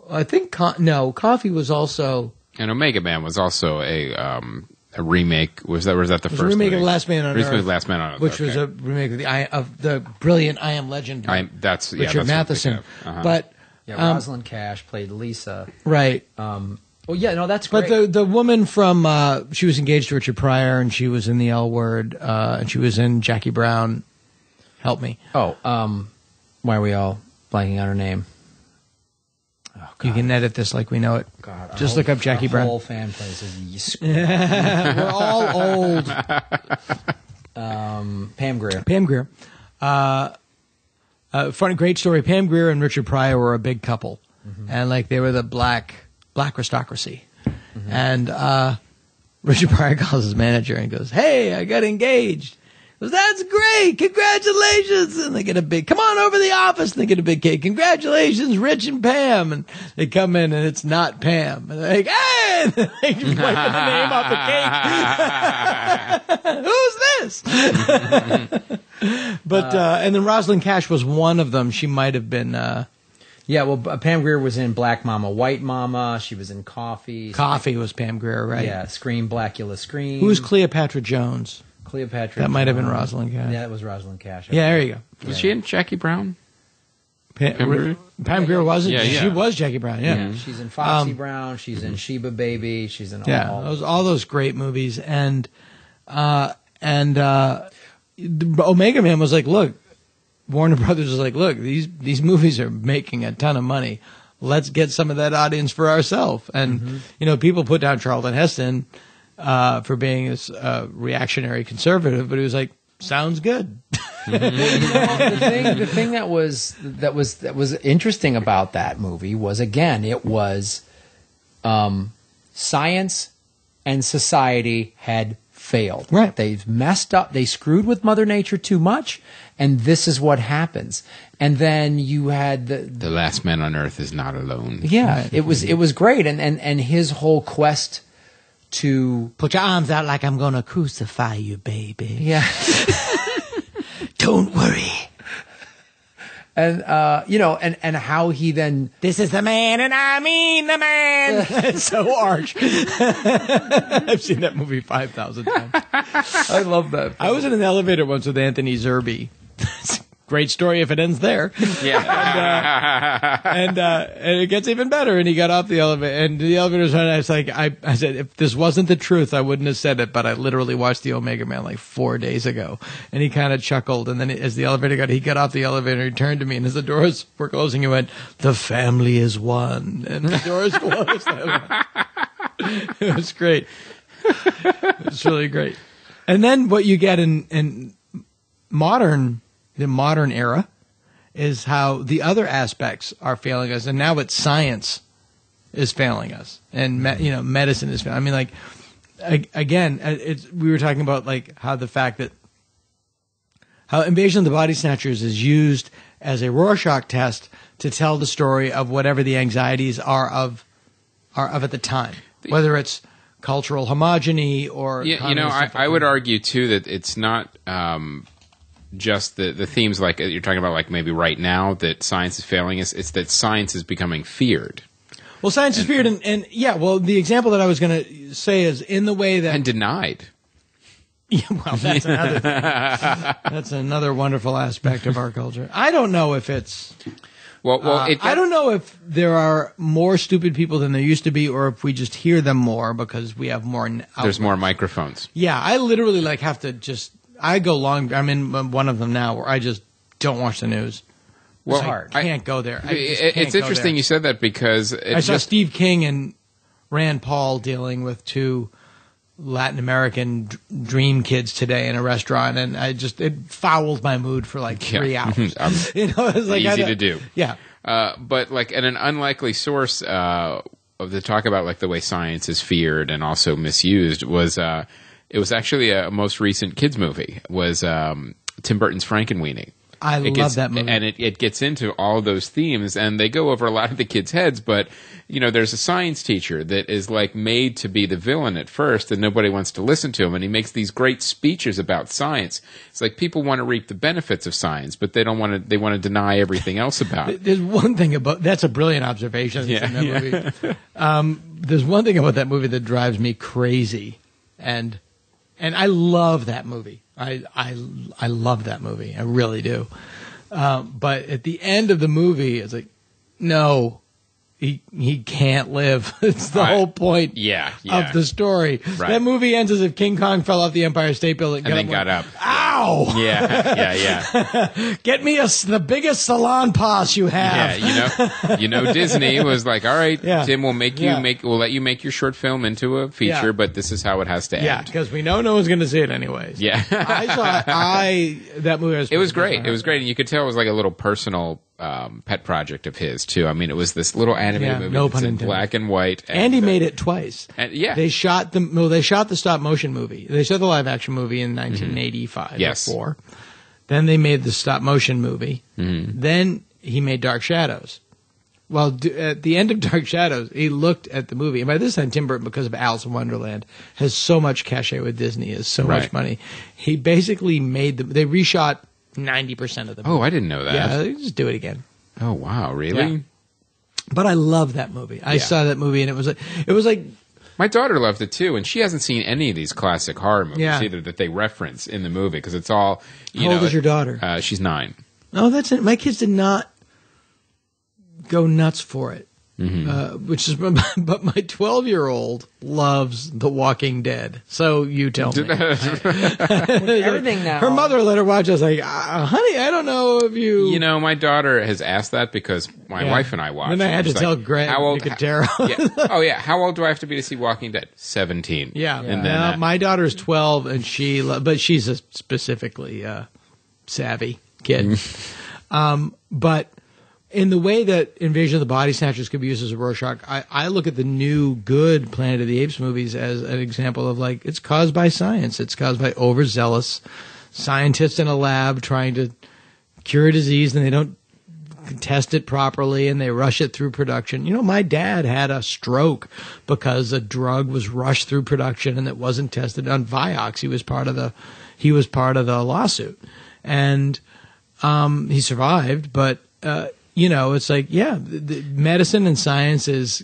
I think Coffee was also. And Omega Man was also a remake. Was that the it was first? A remake movie? of Last Man on Earth. Last Man on Earth, which was a remake of the brilliant I Am Legend. Richard Matheson. But Rosalind Cash played Lisa. Right. That's great. But the woman from she was engaged to Richard Pryor, and she was in the L Word, and she was in Jackie Brown. Help me. Why are we all blanking on her name? You can edit this like we know it. God, just look up Jackie Brown. Whole fan plays. We're all old. Pam Grier. Pam Grier. Funny, great story. Pam Grier and Richard Pryor were a big couple, and they were the black aristocracy. And Richard Pryor calls his manager and goes, "Hey, I got engaged." He goes, "That's great! Congratulations!" And they get a big, "Come on over to the office," and they get a big cake. "Congratulations, Rich and Pam!" And they come in and it's not Pam. And they're like, "Hey!" And they just wipe the name off the cake. Who's this? But and then Rosalind Cash was one of them. She might have been. Pam Grier was in Black Mama, White Mama. She was in Coffee. Coffee was Pam Grier, right? Yeah, Scream, Blackula Scream. Who was Cleopatra Jones? Cleopatra. That might have been Rosalind Cash. Yeah, that was Rosalind Cash. Yeah, there you go. Was she in Jackie Brown? Pam Grier wasn't. Yeah. She was Jackie Brown. Yeah. She's in Foxy Brown. She's in Sheba Baby. She's in all those great movies. And Omega Man was like, look, Warner Brothers was like, look, these movies are making a ton of money. Let's get some of that audience for ourselves. And people put down Charlton Heston for being this reactionary conservative, but he was like, sounds good. The thing that was interesting about that movie was, again, it was science and society had failed. Right. They've messed up. They screwed with Mother Nature too much, and this is what happens. And then you had the last man on Earth is not alone. Yeah, it was great, and his whole quest to put your arms out like I'm gonna crucify you, baby. Yeah. Don't worry. And and how he then, this is the man and I mean the man. It's so arch. I've seen that movie 5,000 times. I love that film. I was in an elevator once with Anthony Zerbe. Great story if it ends there. Yeah. And it gets even better. And he got off the elevator, and the elevator's running. I was like, I said, if this wasn't the truth, I wouldn't have said it. But I literally watched the Omega Man like 4 days ago, and he kind of chuckled. And then as the elevator he got off the elevator, he turned to me, and as the doors were closing, he went, "The family is one," and the doors closed. It was great. It was really great. And then what you get in the modern era is how the other aspects are failing us, and now it's science is failing us, and medicine is failing. I mean, we were talking about how the fact that how Invasion of the Body Snatchers is used as a Rorschach test to tell the story of whatever the anxieties are of at the time, whether it's cultural homogeny or I would argue too that it's not. just the themes like you're talking about, like maybe right now that science is failing us. It's that science is becoming feared. Well, science is feared, and yeah, well, the example that I was going to say is in the way that... And denied. Yeah, well, that's another thing. That's another wonderful aspect of our culture. I don't know if it's... I don't know if there are more stupid people than there used to be, or if we just hear them more because we have more... There's more microphones. Yeah, I literally like have to just... I'm in one of them now where I just don't watch the news. Well, it's hard. I can't go there. It's interesting you said that because... I saw Steve King and Rand Paul dealing with two Latin American dream kids today in a restaurant, and it fouled my mood for like 3 hours. It was like easy to do. Yeah. But like at an unlikely source of the talk about like the way science is feared and also misused was it was actually a most recent kids movie was Tim Burton's Frankenweenie. I love that movie. And it gets into all those themes, and they go over a lot of the kids' heads, but, you know, there's a science teacher that is, like, made to be the villain at first, and nobody wants to listen to him, and he makes these great speeches about science. It's like people want to reap the benefits of science, but they want to deny everything else about it. There's one thing about... That's a brilliant observation in that movie. There's one thing about that movie that drives me crazy, and I love that movie. I love that movie. I really do. But at the end of the movie, it's like, no, he can't live. It's the whole point of the story. Right. That movie ends as if King Kong fell off the Empire State Building and then got up. Ow! Yeah. Get me the biggest salon pass you have. Yeah, you know, Disney was like, all right, Tim, we'll let you make your short film into a feature, but this is how it has to end. Yeah, because we know no one's going to see it anyways. Yeah. That movie it was great. It was great, and you could tell it was like a little personal pet project of his too. I mean, it was this little animated movie that's in black and white. And he made it twice. And, they shot the stop motion movie. They shot the live action movie in 1985 or 4. Then they made the stop motion movie. Mm-hmm. Then he made Dark Shadows. Well, at the end of Dark Shadows, he looked at the movie, and by this time, Tim Burton, because of Alice in Wonderland, has so much cachet with Disney, has so much money. He basically they reshot 90% of the movie. Oh, I didn't know that. Yeah, just do it again. Oh, wow, really? Yeah. But I love that movie. I saw that movie, and it was like my daughter loved it too, and she hasn't seen any of these classic horror movies either that they reference in the movie because it's all. How old is your daughter? She's 9. Oh, that's it. My kids did not go nuts for it. Mm-hmm. But my 12-year-old loves The Walking Dead. So you tell me. Everything now. Her mother let her watch. I was like, honey, I don't know if you. You know, my daughter has asked that because my wife and I watched. Then I had to tell Greg. How old? Nicotero. Oh yeah. How old do I have to be to see Walking Dead? 17. Yeah. And then my daughter's 12, and but she's a specifically savvy kid. But. In the way that Invasion of the Body Snatchers could be used as a Rorschach, I look at the new good Planet of the Apes movies as an example of like it's caused by science. It's caused by overzealous scientists in a lab trying to cure a disease, and they don't test it properly, and they rush it through production. You know, my dad had a stroke because a drug was rushed through production and it wasn't tested on Vioxx. He was part of the lawsuit, and he survived, but. You know, it's like, the medicine and science is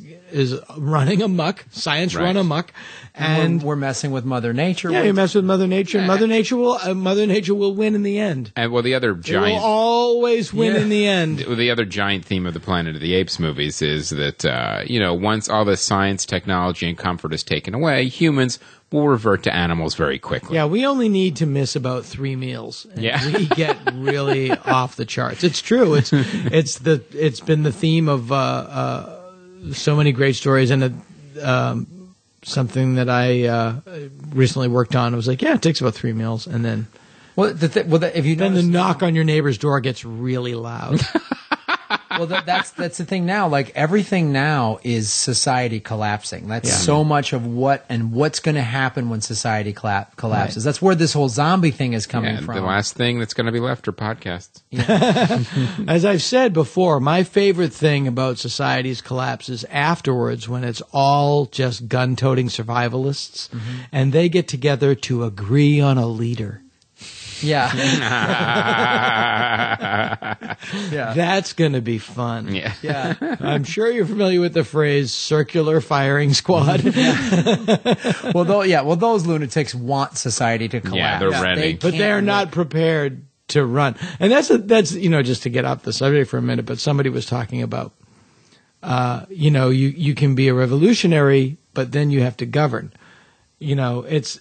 running amok. Science run amok, and we're messing with Mother Nature. Yeah, you mess with Mother Nature. Mother Nature will win in the end. And well, the other giant will always win in the end. The other giant theme of the Planet of the Apes movies is that once all the science, technology, and comfort is taken away, humans will revert to animals very quickly. Yeah, we only need to miss about 3 meals. And we get really off the charts. It's true. It's been the theme of so many great stories, and something that I recently worked on. It was like, it takes about 3 meals, and then if you then the knock on your neighbor's door gets really loud. Well, that's the thing now. Like everything now is society collapsing. That's so much of what's going to happen when society collapses. Right. That's where this whole zombie thing is coming from. The last thing that's going to be left are podcasts. Yeah. As I've said before, my favorite thing about society's collapse is afterwards when it's all just gun-toting survivalists, and they get together to agree on a leader. Yeah. Yeah. That's going to be fun. Yeah. Yeah. I'm sure you're familiar with the phrase circular firing squad. Well, those lunatics want society to collapse. Yeah, they're ready. But they're not prepared to run. And that's just to get off the subject for a minute, but somebody was talking about, you can be a revolutionary, but then you have to govern. It's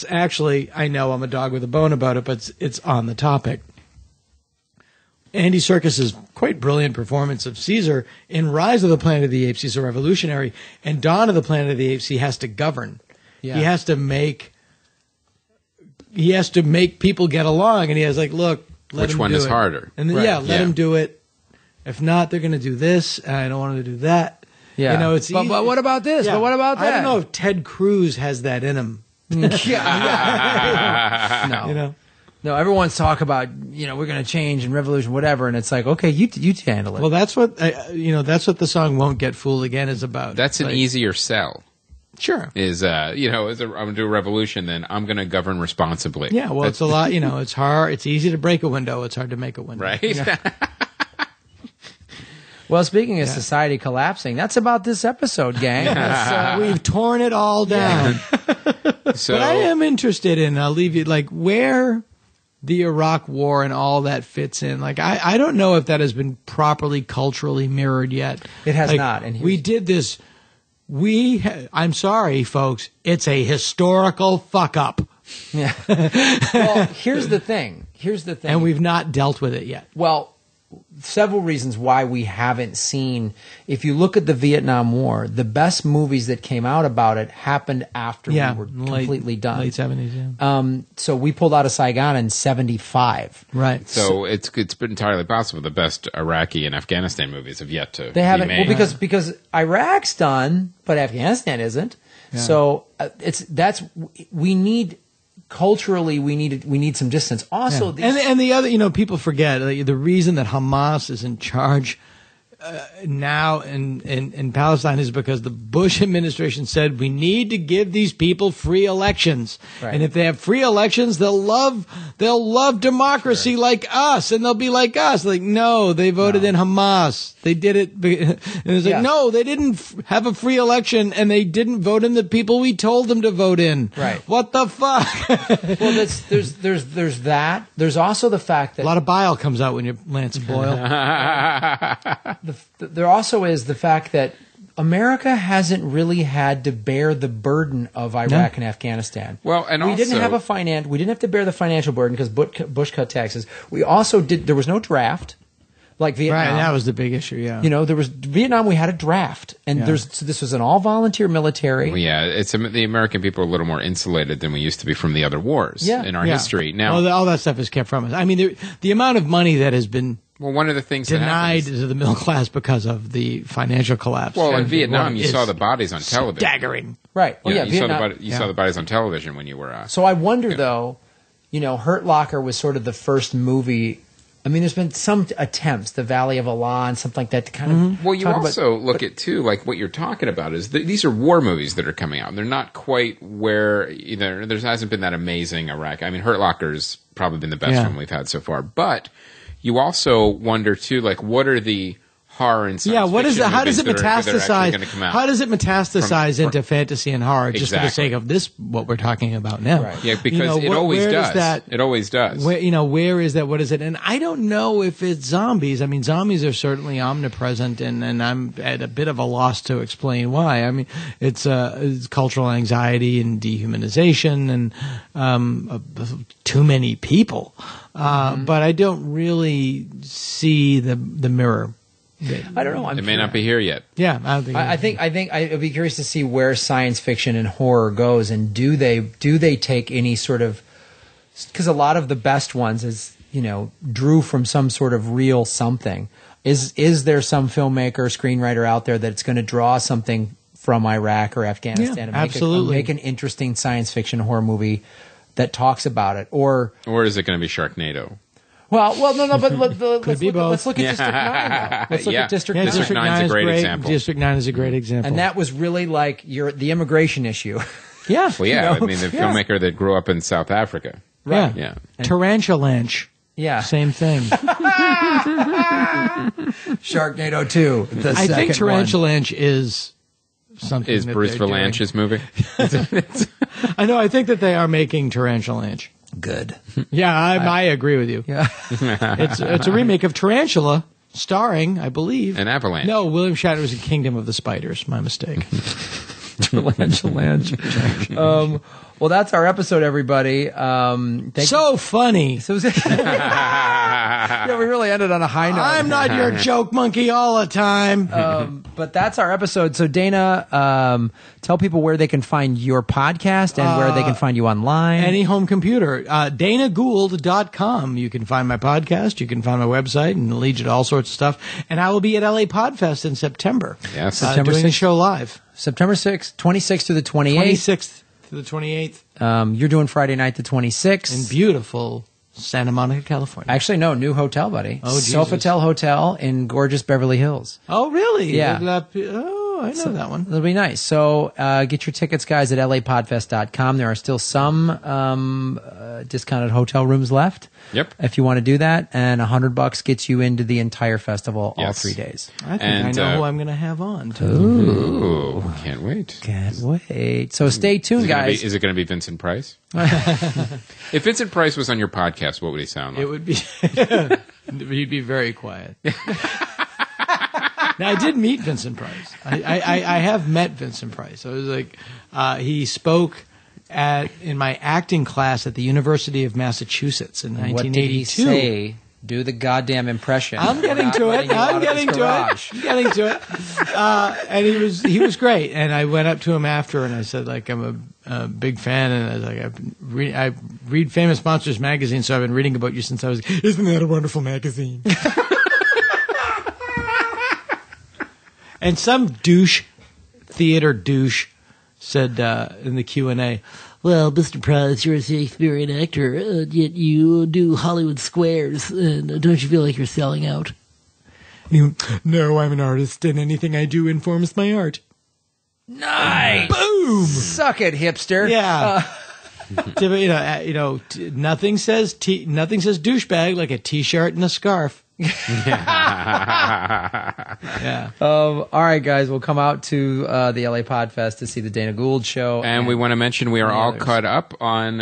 actually, I know I'm a dog with a bone about it, but it's on the topic. Andy Serkis's quite brilliant performance of Caesar in Rise of the Planet of the Apes, he's a revolutionary, and Dawn of the Planet of the Apes, he has to govern. Yeah. He has to make people get along, and he has look, let Which him one do is it. harder? And then, Right. let him do it. If not, they're going to do this, and I don't want them to do that. Yeah. It's but what about this? Yeah. But what about that? I don't know if Ted Cruz has that in him. No. No, everyone's talk about, we're going to change and revolution, whatever. And it's like, okay, you handle it. Well, that's what, that's what the song Won't Get Fooled Again is about. That's an easier sell. Sure. I'm going to do a revolution, then I'm going to govern responsibly. Yeah, well, it's a lot, it's hard. It's easy to break a window. It's hard to make a window. Right? Well, speaking of society collapsing, that's about this episode, gang. We've torn it all down. So, But I am interested in, I'll leave you, where the Iraq War and all that fits in. I don't know if that has been properly culturally mirrored yet. It has not. And we did this. I'm sorry, folks. It's a historical fuck up. Yeah. Well, here's the thing. And we've not dealt with it yet. Well, several reasons why we haven't seen. If you look at the Vietnam War, the best movies that came out about it happened after we were completely done. Late 70s, yeah. So we pulled out of Saigon in 1975. Right. So it's been entirely possible the best Iraqi and Afghanistan movies have yet to They haven't. be made. Well, because Iraq's done, but Afghanistan isn't. Yeah. So we need. Culturally, we need some distance. Also, and the other, people forget the reason that Hamas is in charge now in Palestine is because the Bush administration said we need to give these people free elections, and if they have free elections, they'll love democracy like us, and they'll be like us. No, they voted in Hamas. They did it, and it's no, they didn't have a free election, and they didn't vote in the people we told them to vote in. Right? What the fuck? Well, there's that. There's also the fact that a lot of bile comes out when you Lance Boyle. There also is the fact that America hasn't really had to bear the burden of Iraq and Afghanistan. Well, and we didn't have to bear the financial burden because Bush cut taxes. We also there was no draft like Vietnam. Right, that was the big issue. Yeah, there was Vietnam. We had a draft, and this was an all volunteer military. Well, yeah, the American people are a little more insulated than we used to be from the other wars in our history. Now, all that stuff is kept from us. I mean, the amount of money that has been one of the things denied that to the middle class because of the financial collapse. Well, in Vietnam, you saw the bodies on television. Staggering. Right. Well, you saw the bodies on television when you were. So I wonder, though, Hurt Locker was sort of the first movie. I mean, there's been some attempts, The Valley of Allah and something like that, to kind of. Well, you also look at too, like what you're talking about is these are war movies that are coming out. They're not quite where there hasn't been that amazing Iraq. I mean, Hurt Locker's probably been the best one we've had so far, but you also wonder too, like what are the horror and science what is fiction how does it movies that are metastasize? gonna come out How does it metastasize from into fantasy and horror just for the sake of this? What we're talking about now? Right. Yeah, because it always does. It always does. Where is that? What is it? And I don't know if it's zombies. I mean, zombies are certainly omnipresent, and I'm at a bit of a loss to explain why. I mean, it's cultural anxiety and dehumanization and too many people. But I don't really see the mirror. I don't know. It may not be here yet. Yeah, I don't think. I think I'd be curious to see where science fiction and horror goes, and do they take any sort of, because a lot of the best ones drew from some sort of real something. Is there some filmmaker, screenwriter out there that's going to draw something from Iraq or Afghanistan and make an interesting science fiction horror movie that talks about it, or is it going to be Sharknado? Well, no, but let's look at both. District 9, though. Let's look at District 9. District 9 is a great example. District 9 is a great example. And that was really like the immigration issue. Yeah. Well, yeah. I mean, the filmmaker that grew up in South Africa. Right. Yeah. Tarantulanche. Yeah. Same thing. Sharknado 2. I think Tarantulanche is something Is that Bruce they're doing. Valanche's movie? I know. I think that they are making Tarantulanche. Good. Yeah, I agree with you. Yeah. It's a remake of Tarantula, starring, I believe, An avalanche. No, William Shatner was in Kingdom of the Spiders. My mistake. Well, that's our episode, everybody. Thank So funny. you. Yeah, we really ended on a high note. I'm not your joke monkey all the time. But that's our episode. So, Dana, tell people where they can find your podcast and where they can find you online. Any home computer. DanaGould.com. You can find my podcast. You can find my website and lead you to all sorts of stuff. And I will be at LA Podfest in September. Yes. September doing the 6th. show live. September 6th, 26th through the 28th. 26th to the 28th. You're doing Friday night the 26th. In beautiful Santa Monica, California. Actually, no, new hotel, buddy. Oh, Jesus. Sofitel Hotel in gorgeous Beverly Hills. Oh, really? Yeah. Oh, I know that one. It'll be nice. So get your tickets, guys, at lapodfest.com. There are still some discounted hotel rooms left. Yep. If you want to do that, and $100 gets you into the entire festival all Yes. 3 days. I think And, I know who I'm going to have on. Too. Ooh, can't wait. Can't wait. So stay tuned, guys. Is it going to be Vincent Price? If Vincent Price was on your podcast, what would he sound like? It would be. He'd be very quiet. Now, I did meet Vincent Price. I have met Vincent Price. I was like, he spoke in my acting class at the University of Massachusetts in What 1982. did he say? Do the goddamn impression. I'm getting to it. I'm getting to it. And he was great. And I went up to him after and I said, like, I'm a big fan. And I was like, I read Famous Monsters magazine, so I've been reading about you since I was. Isn't that a wonderful magazine? And some theater douche, said in the Q&A, well, Mr. Price, you're a Shakespearean actor, yet you do Hollywood squares, and don't you feel like you're selling out? No, I'm an artist, and anything I do informs my art. Nice. Boom! Suck it, hipster. Yeah. Nothing says douchebag like a T-shirt and a scarf. Yeah. All right, guys, we'll come out to the LA Podfest to see the Dana Gould show. And we want to mention we are all others. caught up on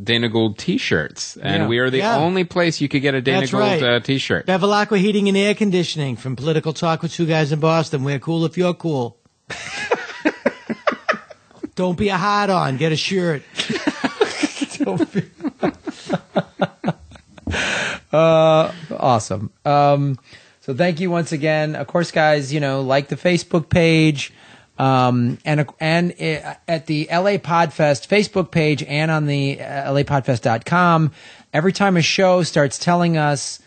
Dana Gould T-shirts. And Yeah. we are the only place you could get a Dana That's Gould right. T-shirt. Bevilacqua Heating and Air Conditioning from Political Talk with Two Guys in Boston. We're cool if you're cool. Don't be a hard-on. Get a shirt. Awesome. So thank you once again. Of course, guys, like the Facebook page, and at the LA Podfest Facebook page and on the lapodfest.com, every time a show starts telling us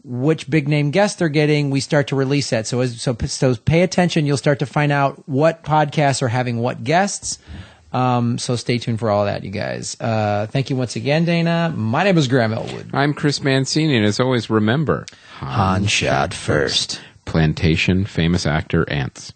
which big name guests they're getting, we start to release that. So pay attention. You'll start to find out what podcasts are having what guests. So stay tuned for all that, you guys. Thank you once again, Dana. My name is Graham Elwood. I'm Chris Mancini, and as always, remember, Han shot first. Plantation, famous actor, ants.